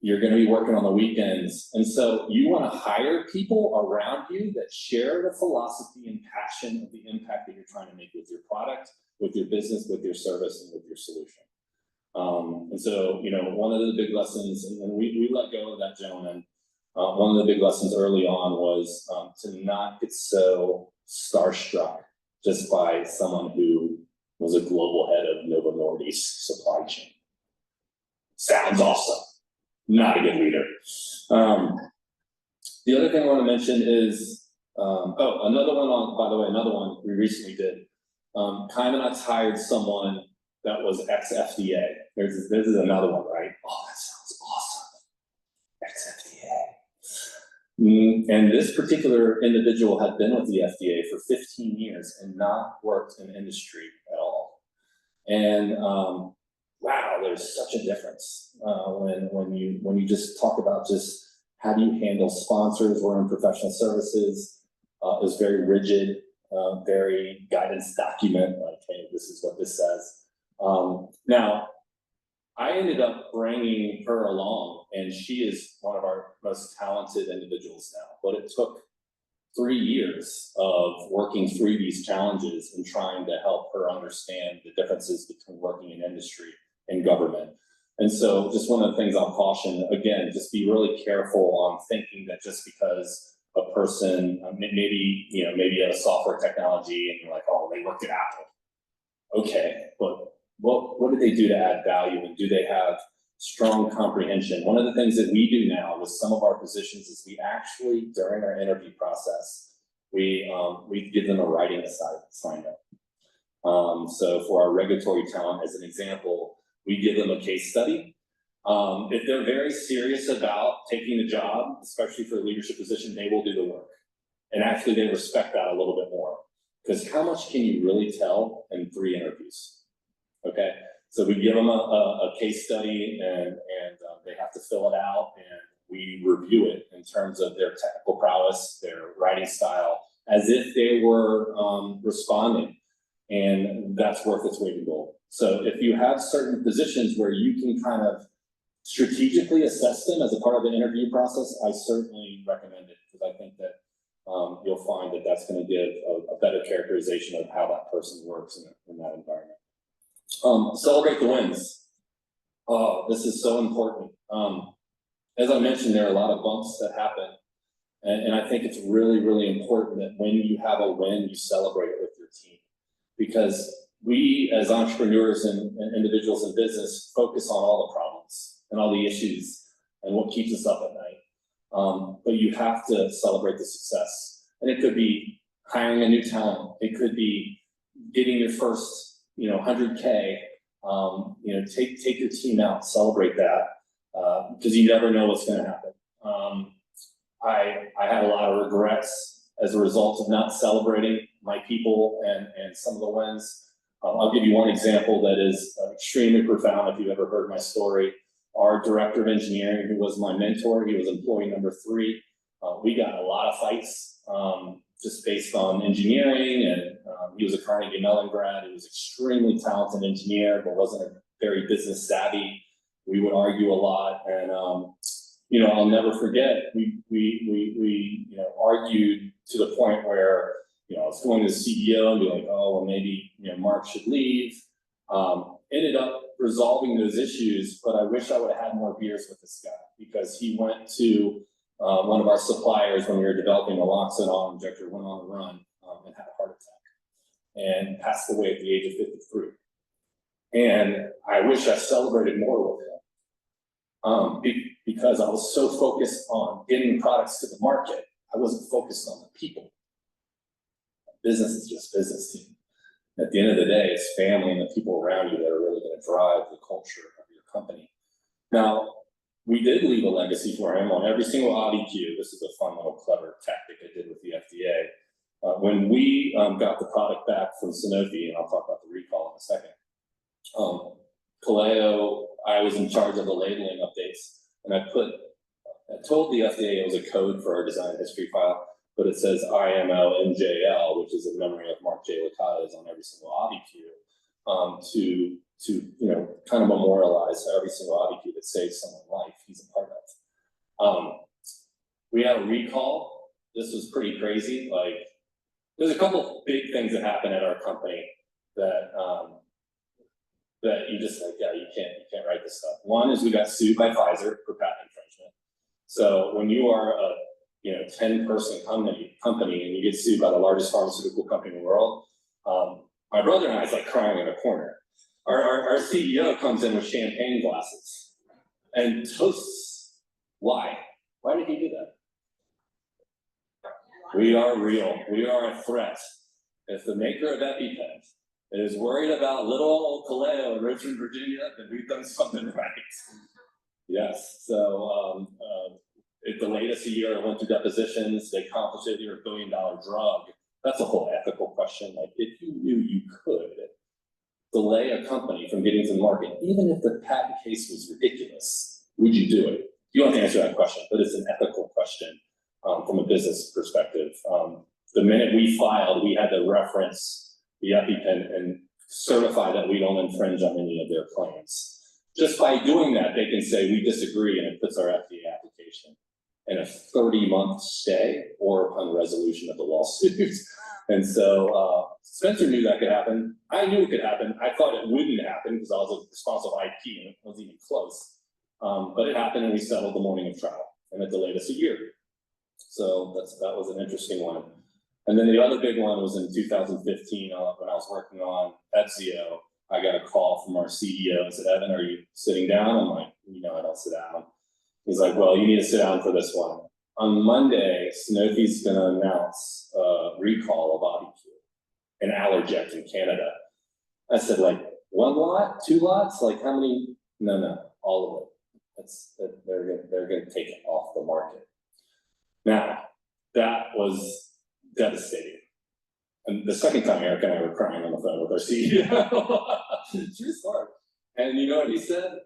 You're gonna be working on the weekends. And so you wanna hire people around you that share the philosophy and passion of the impact that you're trying to make with your product, with your business, with your service, and with your solution. And so, you know, one of the big lessons, and we let go of that gentleman. One of the big lessons early on was to not get so starstruck just by someone who was a global head of Novo Nordisk supply chain. Sounds awesome. Not a good leader. The other thing I want to mention is, another one by the way, another one we recently did. Kymanox hired someone that was ex-FDA. This is another one, right? Oh, that sounds awesome. Ex-FDA. And this particular individual had been with the FDA for 15 years and not worked in industry at all. And wow, there's such a difference when you just talk about just how do you handle sponsors. We're in professional services. Is very rigid, very guidance document, like, hey, this is what this says. Now, I ended up bringing her along, and she is one of our most talented individuals now. But it took 3 years of working through these challenges and trying to help her understand the differences between working in industry and government. And so just one of the things I'll caution, again, just be really careful on thinking that just because a person, maybe you have a software technology and you're like, oh, they worked at Apple. Okay, but what did they do to add value, and do they have strong comprehension? One of the things that we do now with some of our positions is we actually, during our interview process, we give them a writing assignment. So for our regulatory talent, as an example, we give them a case study. If they're very serious about taking the job, especially for a leadership position, they will do the work. And actually they respect that a little bit more, because how much can you really tell in 3 interviews? Okay, so we give them a case study and they have to fill it out, and we review it in terms of their technical prowess, their writing style, as if they were responding, and that's worth its weight in gold. So if you have certain positions where you can kind of strategically assess them as a part of the interview process, I certainly recommend it, because I think that you'll find that that's going to give a better characterization of how that person works in that environment. Celebrate the wins. This is so important. As I mentioned, there are a lot of bumps that happen, and I think it's really, really important that when you have a win, you celebrate it with your team, because we as entrepreneurs and individuals in business focus on all the problems and all the issues and what keeps us up at night. But you have to celebrate the success, and it could be hiring a new talent. It could be getting your first 100K, take your team out, celebrate that, because you never know what's going to happen. I have a lot of regrets as a result of not celebrating my people and some of the wins. I'll give you one example that is extremely profound if you've ever heard my story. Our director of engineering, who was my mentor, he was employee number 3. We got a lot of fights just based on engineering, and he was a Carnegie Mellon grad. He was extremely talented engineer, but wasn't a very business savvy. We would argue a lot, and I'll never forget. We argued to the point where I was going to the CEO and be like, oh, well, maybe Mark should leave. Ended up resolving those issues, but I wish I would have had more beers with this guy, because he went to one of our suppliers when we were developing a Loxone auto injector, went on a run and had a heart attack and passed away at the age of 53. And I wish I celebrated more with him because I was so focused on getting products to the market. I wasn't focused on the people. Business is just business, team. At the end of the day, it's family and the people around you that are really going to drive the culture of your company. Now, we did leave a legacy for him on every single AudiQ. This is a fun little clever tactic I did with the FDA. When we got the product back from Sanofi, and I'll talk about the recall in a second, Kaleo, I was in charge of the labeling updates, and I told the FDA it was a code for our design history file, but it says IMO MJL, which is a memory of Mark J. Licata's on every single OBQ, to kind of memorialize every single OBQ that saves someone's life he's a part of. We had a recall. This was pretty crazy. Like, there's a couple big things that happen at our company that that you just like, yeah, you can't write this stuff. One is we got sued by Pfizer for patent infringement. So when you are a 10-person company and you get sued by the largest pharmaceutical company in the world, my brother and I is like crying in a corner. Our CEO comes in with champagne glasses and toasts. Why? Why did he do that? We are real. We are a threat. If the maker of EpiPen is worried about little old Kaleo in Richmond, Virginia, then we've done something right. Yes. So it delayed us a year. I went through depositions. They accomplished it. You're a $1 billion drug. That's a whole ethical question. Like, if you knew you could delay a company from getting to the market, even if the patent case was ridiculous, would you do it? You don't have to answer that question, but it's an ethical question from a business perspective. The minute we filed, we had to reference the EpiPen and certify that we don't infringe on any of their claims. Just by doing that, they can say we disagree, and it puts our FDA application in a 30-month stay or upon resolution of the lawsuit. And so Spencer knew that could happen. I knew it could happen. I thought it wouldn't happen because I was responsible for IP and it wasn't even close. But it happened, and we settled the morning of trial, and it delayed us a year. So that was an interesting one. And then the other big one was in 2015 when I was working on Epzio. I got a call from our CEO and said, "Evan, are you sitting down?" I'm like, I don't sit down. He's like, "Well, you need to sit down for this one." On Monday, Sanofi's going to announce a recall of AutoQ and Allerject in Canada. I said, like, 1 lot, 2 lots? Like, how many? No, all of it. They're going to take it off the market. Now, that was devastating. And the second time, Eric and I were crying on the phone with our CEO. True story. And you know what he said?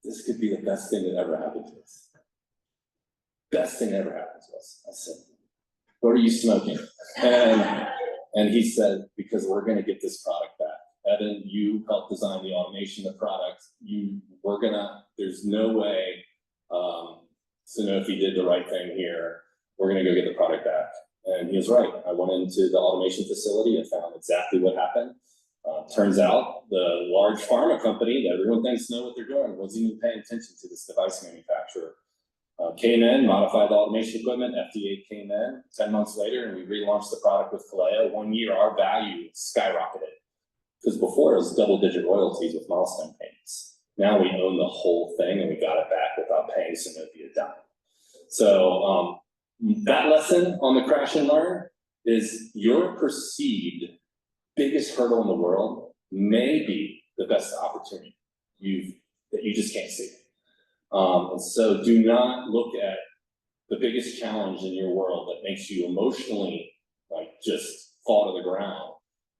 "This could be the best thing that ever happened to us." Best thing that ever happened to us. I said, "What are you smoking?" And he said, "Because we're going to get this product back. Evan, you helped design the automation of the product. There's no way Sanofi did the right thing here. We're going to go get the product back." And he was right. I went into the automation facility and found exactly what happened. Turns out the large pharma company that everyone thinks know what they're doing wasn't even paying attention to this device manufacturer. Came in, modified the automation equipment, FDA came in 10 months later, and we relaunched the product with Kaleo. 1 year, our value skyrocketed. Because before it was double-digit royalties with milestone payments. Now we own the whole thing, and we got it back without paying Sanofi a dime. So that lesson on the crash and learn is your perceived biggest hurdle in the world may be the best opportunity that you just can't see. And so do not look at the biggest challenge in your world that makes you emotionally just fall to the ground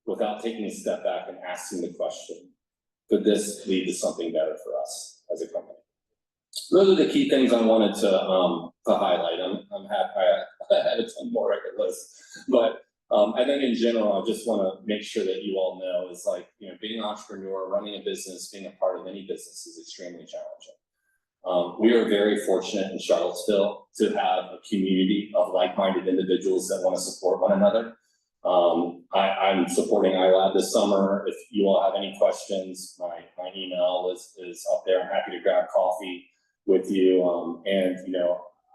without taking a step back and asking the question, could this lead to something better for us as a company? Those are the key things I wanted to highlight. I'm happy I had a ton more record list, but I think in general, I just want to make sure that you all know is being an entrepreneur, running a business, being a part of any business is extremely challenging. We are very fortunate in Charlottesville to have a community of like-minded individuals that want to support one another. I'm supporting iLab this summer. If you all have any questions, my email is up there. I'm happy to grab coffee with you.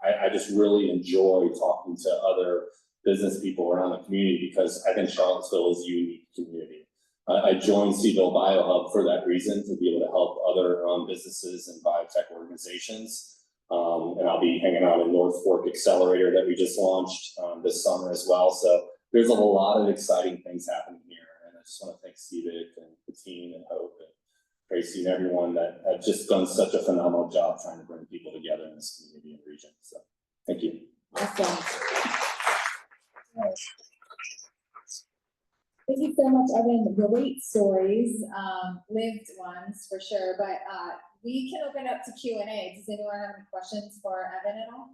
I just really enjoy talking to other business people around the community because I think Charlottesville is a unique community. I joined Seville BioHub for that reason, to be able to help other businesses and biotech organizations. And I'll be hanging out in North Fork Accelerator that we just launched this summer as well. So there's a lot of exciting things happening here. And I just want to thank Civic and the team and Hope and Tracy and everyone that have just done such a phenomenal job trying to bring people together in this community and region. So thank you. Awesome. much, Evan. Great stories, lived ones for sure, but, we can open up to Q&A. Does anyone have any questions for Evan at all?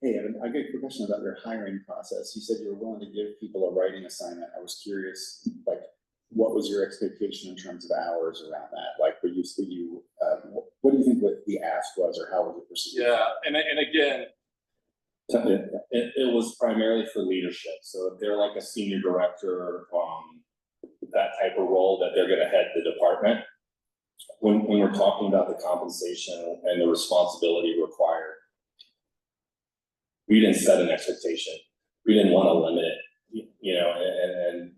Hey, Evan, I got a quick question about your hiring process. You said you were willing to give people a writing assignment. I was curious, like, what was your expectation in terms of hours around that? Like, what do you think what the ask was, or how was it perceived? Yeah, and again, it was primarily for leadership. So if they're like a senior director, that type of role that they're gonna head the department. When we're talking about the compensation and the responsibility required, we didn't set an expectation. We didn't want to limit it, you know, and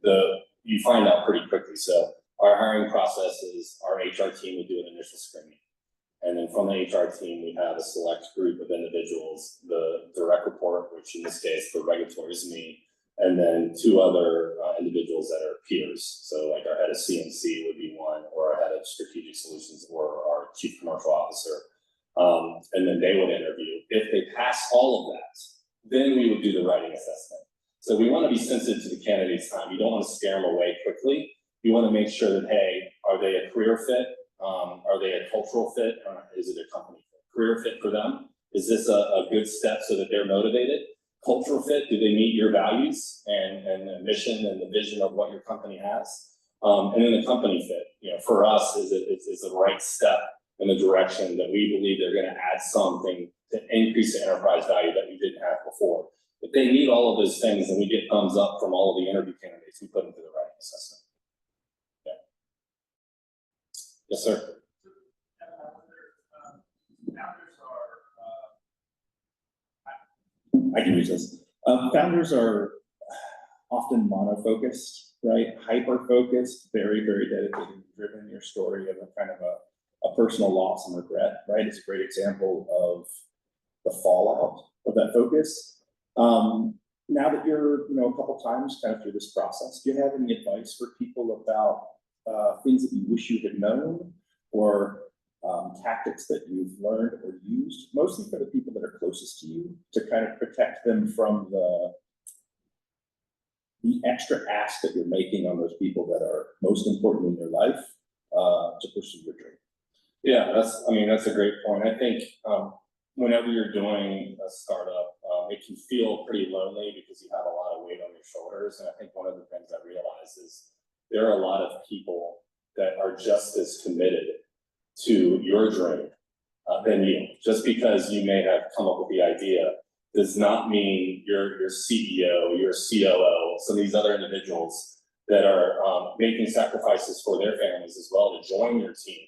you find out pretty quickly. So our hiring process is our HR team would do an initial screening. And then from the HR team, we have a select group of individuals, the direct report, which in this case for regulatory is me, and then two other individuals that are peers. So like our head of CNC would be one, or our head of strategic solutions, or our chief commercial officer. And then they would interview. If they pass all of that, then we would do the writing assessment. So we want to be sensitive to the candidate's time. You don't want to scare them away quickly. You want to make sure that, hey, are they a career fit? Are they a cultural fit? Or is it a company fit? Career fit for them? Is this a good step so that they're motivated? Cultural fit, do they meet your values and the mission and the vision of what your company has? And then the company fit, you know, for us is the right step in the direction that we believe they're going to add something to increase the enterprise value that we didn't have before. If they meet all of those things and we get thumbs up from all of the interview candidates, we put them through the writing assessment. Yeah. Yes, sir. I can use this. Founders are often monofocused, right? Hyper-focused, very, very dedicated and driven. Your story of a kind of a personal loss and regret, right? It's a great example of the fallout of that focus. Now that you're, a couple times kind of through this process, do you have any advice for people about things that you wish you had known, or tactics that you've learned or used, mostly for the people that are closest to you, to kind of protect them from the extra ask that you're making on those people that are most important in their life to pursue your dream? Yeah, that's a great point. I think whenever you're doing a startup, it can feel pretty lonely because you have a lot of weight on your shoulders. And I think one of the things I realize is there are a lot of people that are just as committed to your dream than you. Just because you may have come up with the idea does not mean your CEO, your COO, some of these other individuals that are making sacrifices for their families as well to join your team.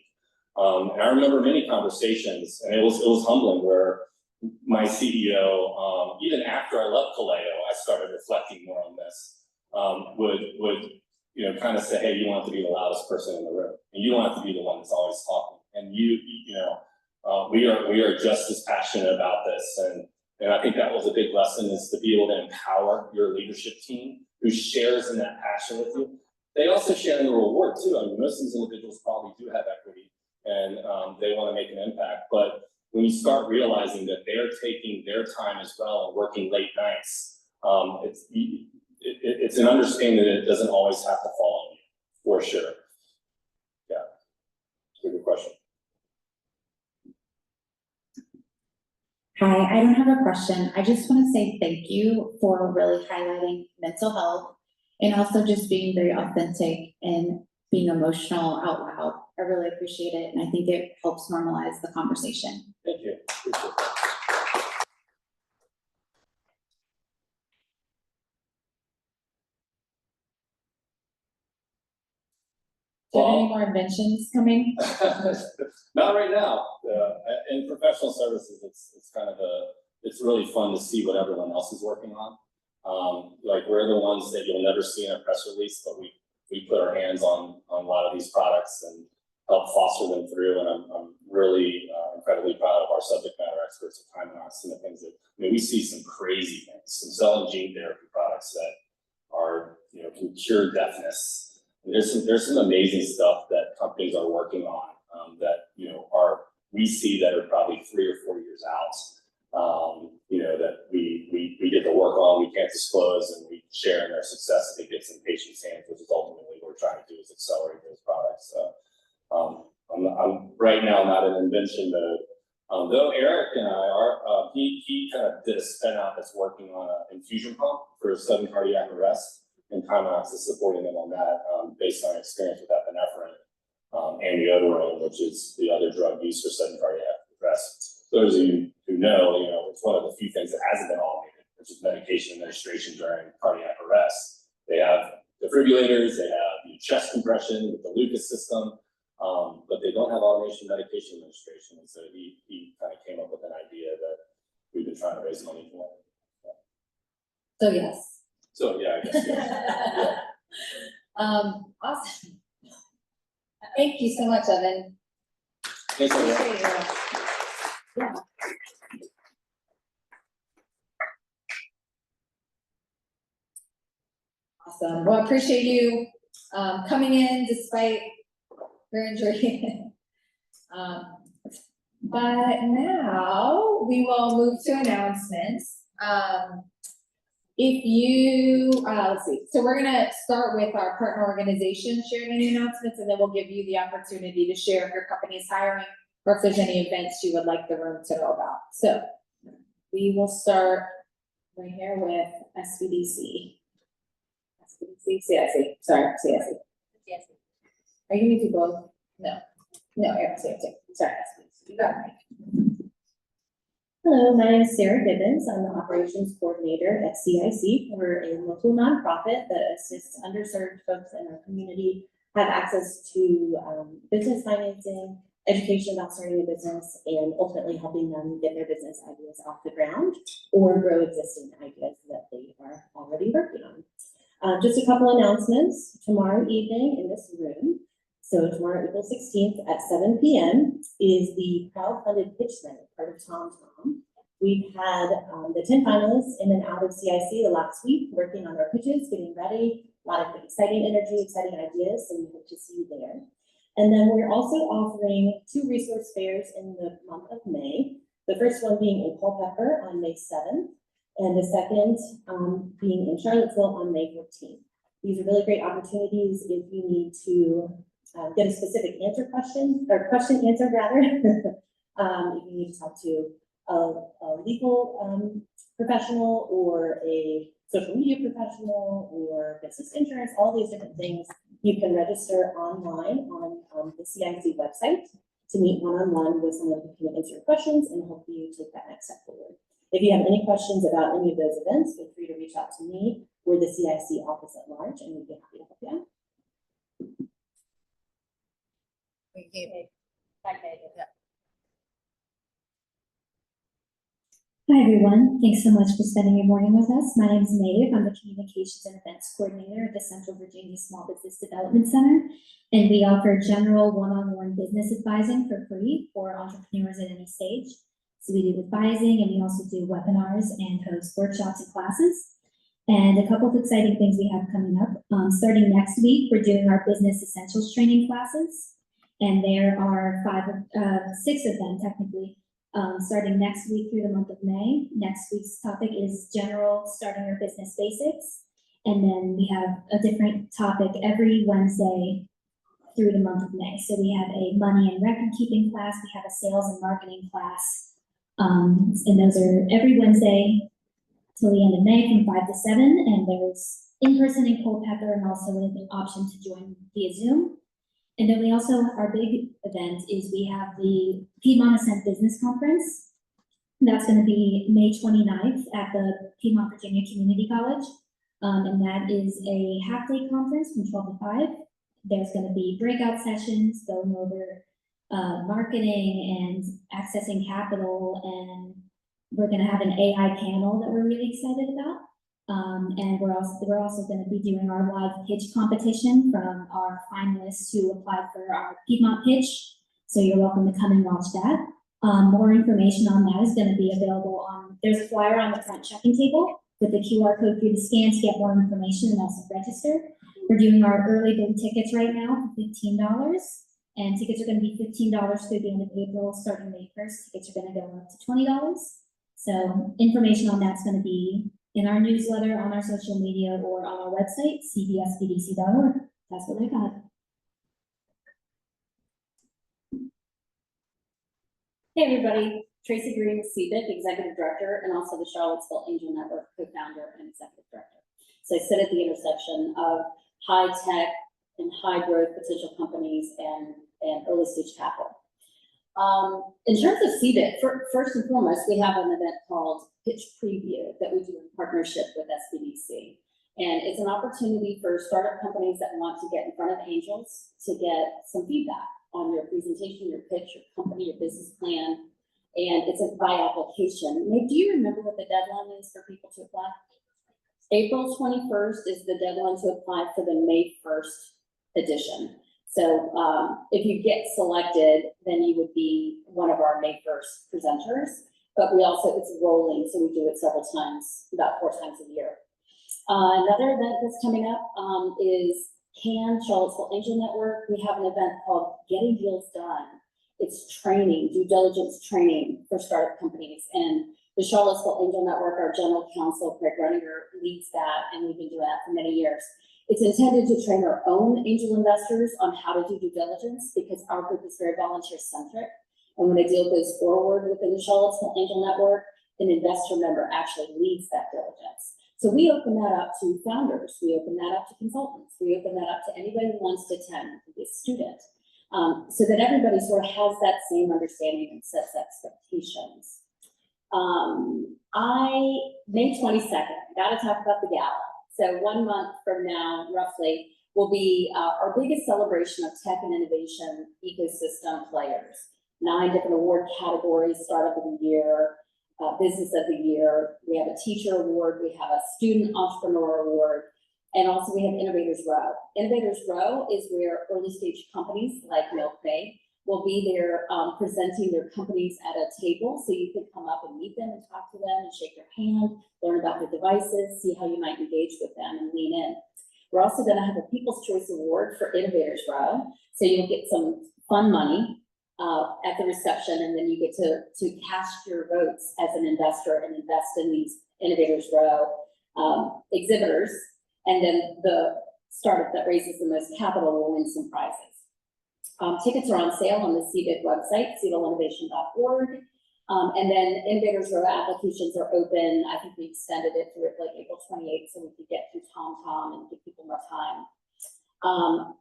And I remember many conversations, and it was humbling, where my CEO, even after I left Kaleo, I started reflecting more on this, would kind of say, hey, you want to be the loudest person in the room, and you want to be the one that's always talking. And we are just as passionate about this. And I think that was a big lesson, is to be able to empower your leadership team who shares in that passion with you. They also share in the reward too. I mean, most of these individuals probably do have equity, and they want to make an impact. But when you start realizing that they're taking their time as well and working late nights, it's an understanding that it doesn't always have to fall on you, for sure. Yeah, good question. Hi, I don't have a question. I just want to say thank you for really highlighting mental health and also just being very authentic and being emotional out loud. I really appreciate it, and I think it helps normalize the conversation. Thank you. Appreciate that. Do you have any more inventions coming? Not right now. In professional services, it's kind of it's really fun to see what everyone else is working on. Like, we're the ones that you'll never see in a press release, but we put our hands on a lot of these products and help foster them through. And I'm really incredibly proud of our subject matter experts at Kymanox and the things that, we see some crazy things, some cell and gene therapy products that are, can cure deafness. There's some amazing stuff that companies are working on that we see that are probably 3 or 4 years out. you know, that we get to work on, we can't disclose, and we share in their success if it gets in patients' hands, which is ultimately what we're trying to do is accelerate those products. So I'm right now not in invention mode. Though Eric and I are, he kind of did a spin out that's working on an infusion pump for sudden cardiac arrest, and Kymanox is supporting them on that, based on experience with epinephrine, amiodarone, which is the other drug used for sudden cardiac arrest. Those of you who know, you know, it's one of the few things that hasn't been automated, which is medication administration during cardiac arrest. They have defibrillators, they have chest compression with the Lucas system, but they don't have automation medication administration. And so he kind of came up with an idea that we've been trying to raise money for. So yes. So yeah, I guess. Yeah. Awesome. Thank you so much, Evan. Thanks, everyone. Appreciate it. Yeah. Awesome. Well, I appreciate you coming in despite your injury. But now we will move to announcements. If you, let's see, so we're gonna start with our partner organizations sharing any announcements, and then we'll give you the opportunity to share if your company is hiring or if there's any events you would like the room to know about. So we will start right here with SBDC. CIC, sorry, CIC. Are you gonna do both? No, yeah, CIC, sorry, SBDC, you got it. Hello, my name is Sarah Gibbons. I'm the operations coordinator at CIC. We're a local nonprofit that assists underserved folks in our community have access to business financing, education about starting a business, and ultimately helping them get their business ideas off the ground or grow existing ideas that they are already working on. Just a couple announcements. Tomorrow evening in this room, so tomorrow, April 16th at 7 p.m. is the crowdfunded pitch night, part of Tom. We've had the 10 finalists in and out of CIC the last week, working on their pitches, getting ready, a lot of exciting energy, exciting ideas, so we hope to see you there. And then we're also offering 2 resource fairs in the month of May. The first one being in Culpeper on May 7th, and the second being in Charlottesville on May 15th. These are really great opportunities if you need to get a specific question answered rather. If you need to talk to a legal professional or a social media professional or business insurance, all these different things, you can register online on the CIC website to meet one-on-one with someone who can answer your questions and help you take that next step forward. If you have any questions about any of those events, feel free to reach out to me or the CIC office at large, and we'd be happy to help you out. Hi, everyone. Thanks so much for spending your morning with us. My name is Maeve. I'm the Communications and Events Coordinator at the Central Virginia Small Business Development Center, and we offer general one-on-one business advising for free for entrepreneurs at any stage. So we do advising, and we also do webinars and host workshops and classes. And a couple of exciting things we have coming up. Starting next week, we're doing our business essentials training classes, and there are 6 of them technically. Starting next week through the month of May. Next week's topic is general starting your business basics. And then we have a different topic every Wednesday through the month of May. So we have a money and record keeping class. We have a sales and marketing class. And those are every Wednesday till the end of May from 5 to 7. And there's in-person in Culpeper and also an option to join via Zoom. And then we also, our big event is we have the Piedmont Ascent Business Conference. That's going to be May 29th at the Piedmont Virginia Community College. And that is a half-day conference from 12 to 5. There's going to be breakout sessions going over marketing and accessing capital. And we're going to have an AI panel that we're really excited about. And we're also going to be doing our live pitch competition from our finalists who applied for our Piedmont pitch. So you're welcome to come and watch that. More information on that is going to be available there's a flyer on the front check-in table with the QR code for you to scan to get more information and also register. We're doing our early bird tickets right now for $15, and tickets are going to be $15 through the end of April. Starting May 1st, tickets are going to go up to $20. So information on that's gonna be in our newsletter, on our social media, or on our website, cbsbdc.org. That's what I got. Hey, everybody, Tracy Green, CBIC Executive Director, and also the Charlottesville Angel Network Co-Founder and Executive Director. So I sit at the intersection of high-tech and high-growth potential companies and early stage capital. In terms of CBIC, first and foremost, we have an event called Pitch Preview that we do in partnership with SBDC. And it's an opportunity for startup companies that want to get in front of angels to get some feedback on your presentation, your pitch, your company, your business plan. And it's by application. Nate, do you remember what the deadline is for people to apply? April 21st is the deadline to apply for the May 1st edition. So if you get selected, then you would be one of our May 1st presenters. But we also, it's rolling, so we do it several times, about 4 times a year. Another event that's coming up is Charlottesville Angel Network. We have an event called Getting Deals Done. It's training, due diligence training for startup companies. And the Charlottesville Angel Network, our general counsel, Craig Runninger, leads that, and we've been doing that for many years. It's intended to train our own angel investors on how to do due diligence because our group is very volunteer-centric. And when a deal goes forward within the Charlottesville Angel Network, an investor member actually leads that diligence. So we open that up to founders. We open that up to consultants. We open that up to anybody who wants to attend, to be a student, so that everybody sort of has that same understanding and sets expectations. May 22nd, got to talk about the gala. So 1 month from now, roughly, will be our biggest celebration of tech and innovation ecosystem players. 9 different award categories: Startup of the Year, Business of the Year. We have a Teacher Award. We have a Student Entrepreneur Award. And also we have Innovators Row. Innovators Row is where early stage companies like Milkmade will be there presenting their companies at a table. So you can come up and meet them and talk to them and shake their hand, learn about their devices, see how you might engage with them and lean in. We're also going to have a People's Choice Award for Innovators Row. So you'll get some fun money at the reception, and then you get to cast your votes as an investor and invest in these Innovators Row exhibitors. And then the startup that raises the most capital will win some prizes. Tickets are on sale on the CBIC website, civil-innovation.org. And then Innovators Row applications are open. I think we extended it through like April 28th so we could get through TomTom and give people more time.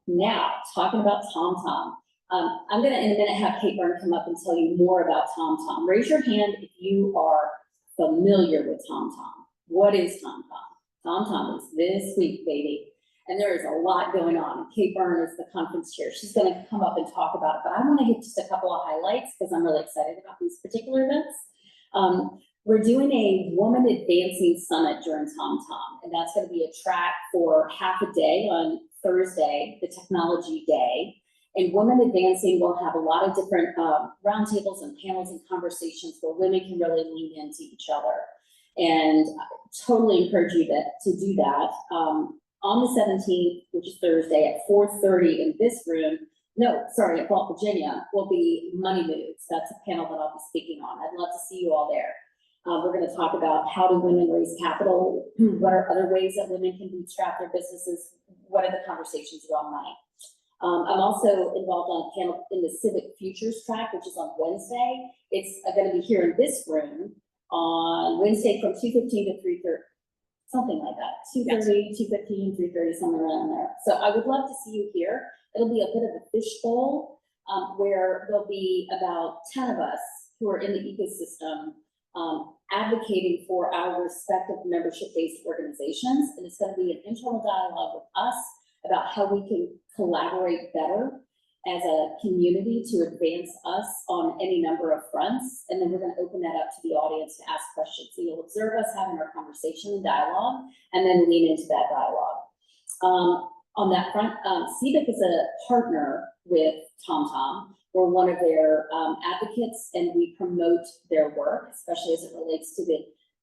Now, talking about TomTom. I'm going to, in a minute, have Kate Byrne come up and tell you more about TomTom. Raise your hand if you are familiar with TomTom. What is TomTom? TomTom is this week, baby. And there is a lot going on. Kate Byrne is the conference chair. She's going to come up and talk about it, but I want to hit just a couple of highlights because I'm really excited about these particular events. We're doing a Woman Advancing Summit during TomTom, and that's going to be a track for half a day on Thursday, the technology day. And Women Advancing will have a lot of different roundtables and panels and conversations where women can really lean into each other. And I totally encourage you to do that. On the 17th, which is Thursday at 4:30 in this room, at Vault, Virginia, will be Money Moves. That's a panel that I'll be speaking on. I'd love to see you all there. We're going to talk about how do women raise capital, what are other ways that women can bootstrap their businesses, what are the conversations around money. I'm also involved on a panel in the Civic Futures track, which is on Wednesday. It's going to be here in this room on Wednesday from 2:15 to 3:30. Something like that, 2:30, 2:15, 3:30, somewhere around there. So I would love to see you here. It'll be a bit of a fishbowl where there'll be about 10 of us who are in the ecosystem advocating for our respective membership-based organizations. And it's going to be an internal dialogue with us about how we can collaborate better as a community to advance us on any number of fronts. And then we're going to open that up to the audience to ask questions. So you'll observe us having our conversation and dialogue, and then lean into that dialogue. On that front, CBIC is a partner with TomTom. We're one of their advocates, and we promote their work, especially as it relates to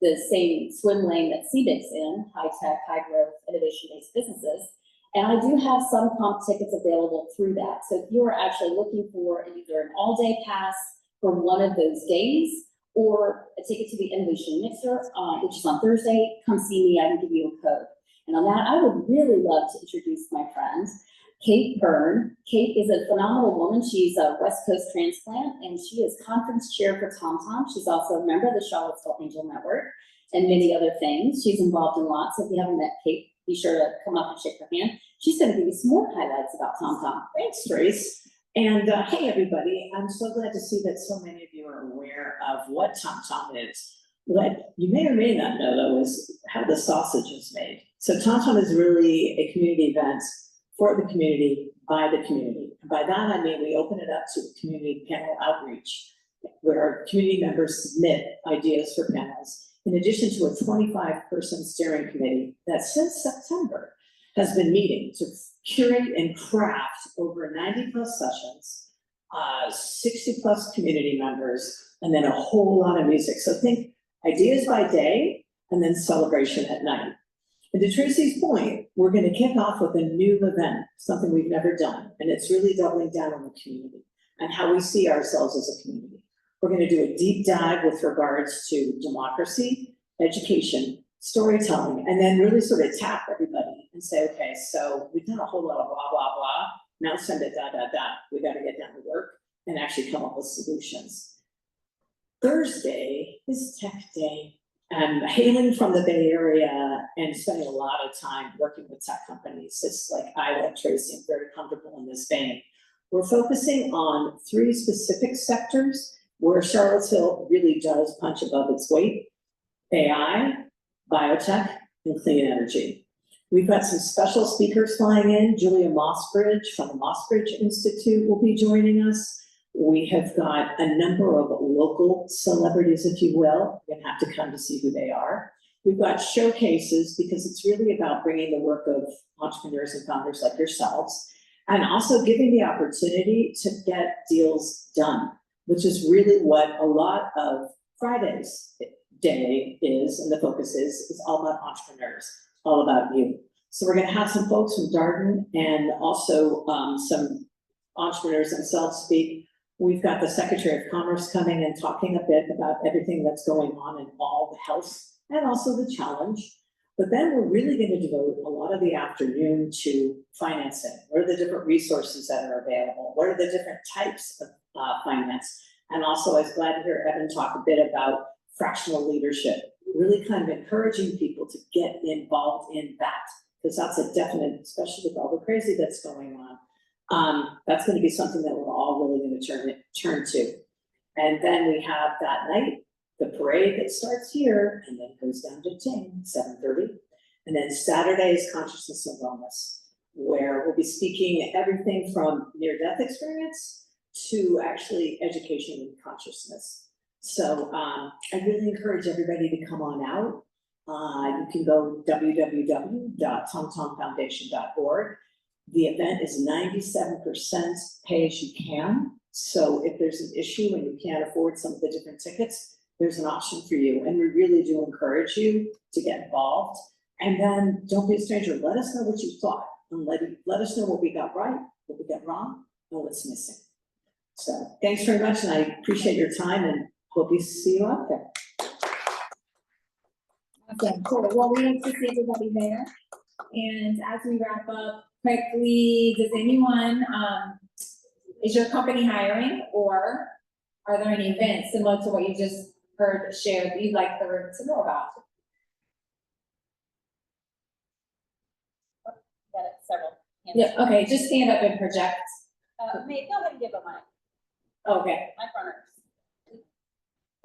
the same swim lane that CBIC's in, high-tech, high-growth, innovation-based businesses. And I do have some comp tickets available through that. So if you are actually looking for either an all-day pass for one of those days or take it to the Innovation Mixer, which is on Thursday. Come see me, I can give you a code. And on that, I would really love to introduce my friend, Kate Byrne. Kate is a phenomenal woman. She's a West Coast transplant, and she is conference chair for TomTom. She's also a member of the Charlottesville Angel Network and many other things. She's involved in lots. If you haven't met Kate, be sure to come up and shake her hand. She's going to give you some more highlights about TomTom. Thanks, Trace. And hey, everybody, I'm so glad to see that so many of you are aware of what TomTom is. What you may or may not know, though, is how the sausage is made. So TomTom is really a community event for the community, by the community. And by that, I mean we open it up to community panel outreach, where our community members submit ideas for panels, in addition to a 25-person steering committee that since September has been meeting to curate and craft over 90+ sessions, 60+ community members, and then a whole lot of music. So think ideas by day and then celebration at night. And to Tracy's point, we're going to kick off with a new event, something we've never done, and it's really doubling down on the community and how we see ourselves as a community. We're going to do a deep dive with regards to democracy, education, storytelling, and then really sort of tap everybody and say, okay, so we've done a whole lot of blah, blah, blah. Now send it da, da, da. We got to get down to work and actually come up with solutions. Thursday is Tech Day. I'm hailing from the Bay Area and spending a lot of time working with tech companies. It's like I, like Tracy, am very comfortable in this vein. We're focusing on 3 specific sectors where Charlottesville really does punch above its weight: AI, biotech, and clean energy. We've got some special speakers flying in. Julia Mossbridge from the Mossbridge Institute will be joining us. We have got a number of local celebrities, if you will. You're gonna have to come to see who they are. We've got showcases because it's really about bringing the work of entrepreneurs and founders like yourselves, and also giving the opportunity to get deals done, which is really what a lot of Friday's day is, and the focus is all about entrepreneurs, all about you. So we're gonna have some folks from Darden and also some entrepreneurs themselves speak. We've got the Secretary of Commerce coming and talking a bit about everything that's going on in all the health and also the challenge. But then we're really going to devote a lot of the afternoon to financing. What are the different resources that are available? What are the different types of finance? And also, I was glad to hear Evan talk a bit about fractional leadership, really kind of encouraging people to get involved in that, because that's a definite, especially with all the crazy that's going on. That's going to be something that we're all really going to turn to. And then we have that night, the parade that starts here and then goes down to 7:30. And then Saturday is Consciousness and Wellness, where we'll be speaking everything from near-death experience to actually education and consciousness. So I really encourage everybody to come on out. You can go www.tomtomfoundation.org. The event is 97% pay as you can. So if there's an issue and you can't afford some of the different tickets, there's an option for you. And we really do encourage you to get involved. And then don't be a stranger. Let us know what you thought. And let us know what we got right, what we got wrong, and what's missing. So thanks very much. And I appreciate your time and hope to see you out there. Okay, cool. Well, we have to see everybody there. And as we wrap up quickly, does anyone, is your company hiring, or are there any events similar to what you just heard shared that you'd like the room to know about? Got it, several. Yeah, okay, just stand up and project. Maybe go ahead and give a mic, Okay. mic runners.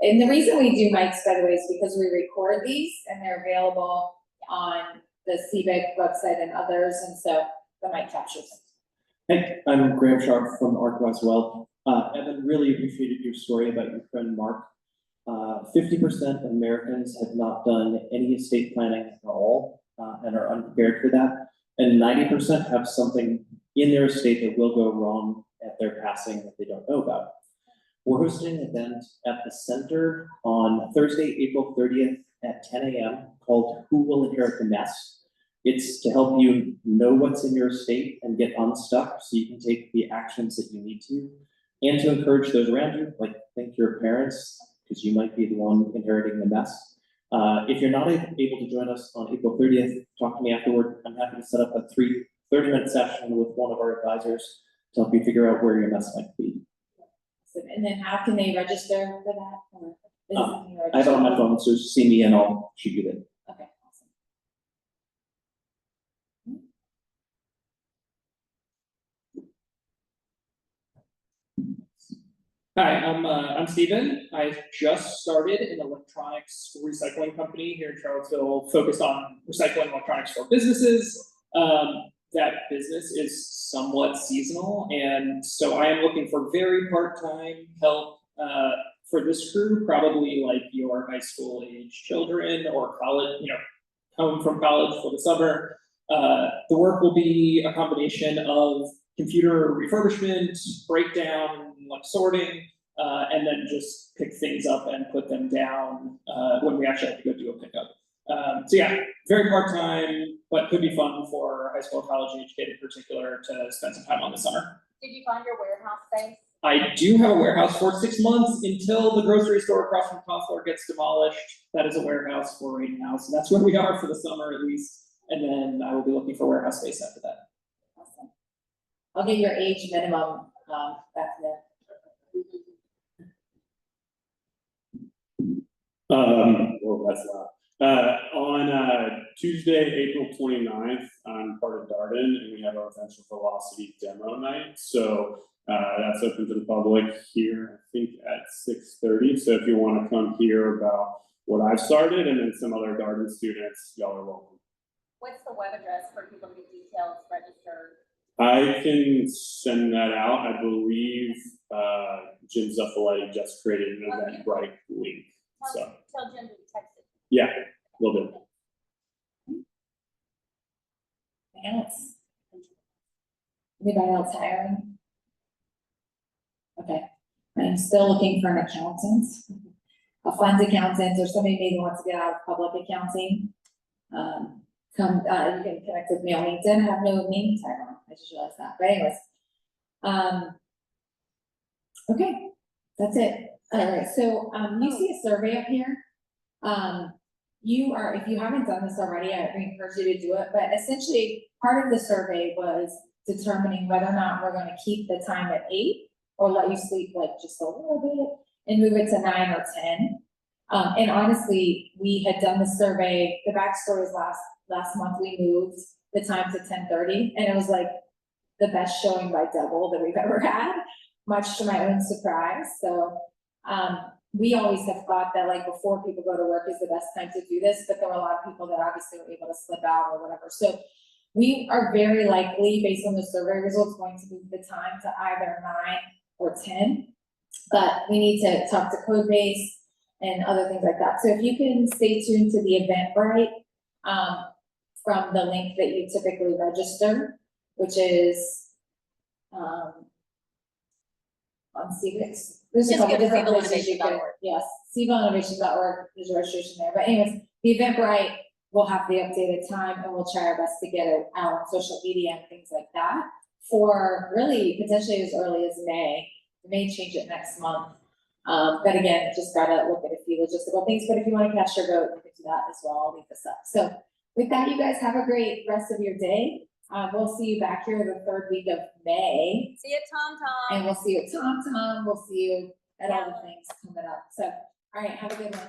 And the reason we do mics, by the way, is because we record these and they're available on the CBIC website and others, and so the mic captures it. Hey, I'm Graham Sharp from ArcWest Wealth. Evan, really appreciated your story about your friend Mark. 50% of Americans have not done any estate planning at all and are unprepared for that. And 90% have something in their estate that will go wrong at their passing that they don't know about. We're hosting an event at the center on Thursday, April 30th at 10 a.m. called Who Will Inherit the Mess? It's to help you know what's in your estate and get unstuck so you can take the actions that you need to, and to encourage those around you, like think your parents because you might be the one inheriting the mess. If you're not able to join us on April 30th, talk to me afterward. I'm happy to set up a 30-minute session with one of our advisors to help you figure out where your mess might be. And then how can they register for that? Or is it something you I have it on my register? phone, so just see me and I'll shoot you the. Okay, awesome. Hi, I'm Steven. I just started an electronics recycling company here in Charlottesville, focused on recycling electronics for businesses. That business is somewhat seasonal, and so I am looking for very part-time help for this crew, probably like your high school age children or college, home from college for the summer. The work will be a combination of computer refurbishment, breakdown, like sorting, and then just pick things up and put them down when we actually have to go do a pickup. So yeah, very part-time, but could be fun for high school, college age kid in particular to spend some time on this summer. Did you find your warehouse space? I do have a warehouse for 6 months until the grocery store across from Consular gets demolished. That is a warehouse for right now, so that's where we are for the summer at least. And then I will be looking for warehouse space after that. Awesome. I'll get your age minimum, back there. Well, that's not. On Tuesday, April 29th, I'm part of Darden, and we have our Venture Velocity demo night. So that's open to the public here, I think at 6:30. So if you want to come hear about what I've started and then some other Darden students, y'all are welcome. What's the web address for people to get details registered? I can send that out. I believe Jim Zuffoletti just created an Eventbrite link. So Tell Jim to text it. yeah, will do. Anything else? Anybody else hiring? Okay, I'm still looking for an accountant, a funds accountant, or somebody maybe wants to get out of public accounting. You can connect with me on LinkedIn. I have no name tag on, I just realized that, but anyways. Okay, that's it. All right, so, you see a survey up here. If you haven't done this already, I encourage you to do it, but essentially, part of the survey was determining whether or not we're gonna keep the time at 8 or let you sleep like just a little bit and move it to 9 or 10. And honestly, we had done the survey, the backstory is last month we moved the time to 10:30, and it was like the best showing by double that we've ever had, much to my own surprise. So, we always have thought that like before people go to work is the best time to do this, but there were a lot of people that obviously were able to slip out or whatever. So we are very likely, based on the survey results, going to move the time to either 9 or 10. But we need to talk to Codebase and other things like that. So if you can stay tuned to the Eventbrite, from the link that you typically register, which is, on CVIX. There's a Just couple go to different places you can, civilinnovation.org. yes, civilinnovation.org, there's a registration there, but anyways, the Eventbrite will have the updated time, and we'll try our best to get it out on social media and things like that for really potentially as early as May. We may change it next month. But again, just gotta look at a few logistical things, but if you wanna cast your vote, you can do that as well. I'll leave this up. So with that, you guys have a great rest of your day. We'll see you back here the 3rd week of May, See you at Tom Tom. and we'll see you at Tom Tom. We'll see you at all the things coming up. So, all right, have a good one.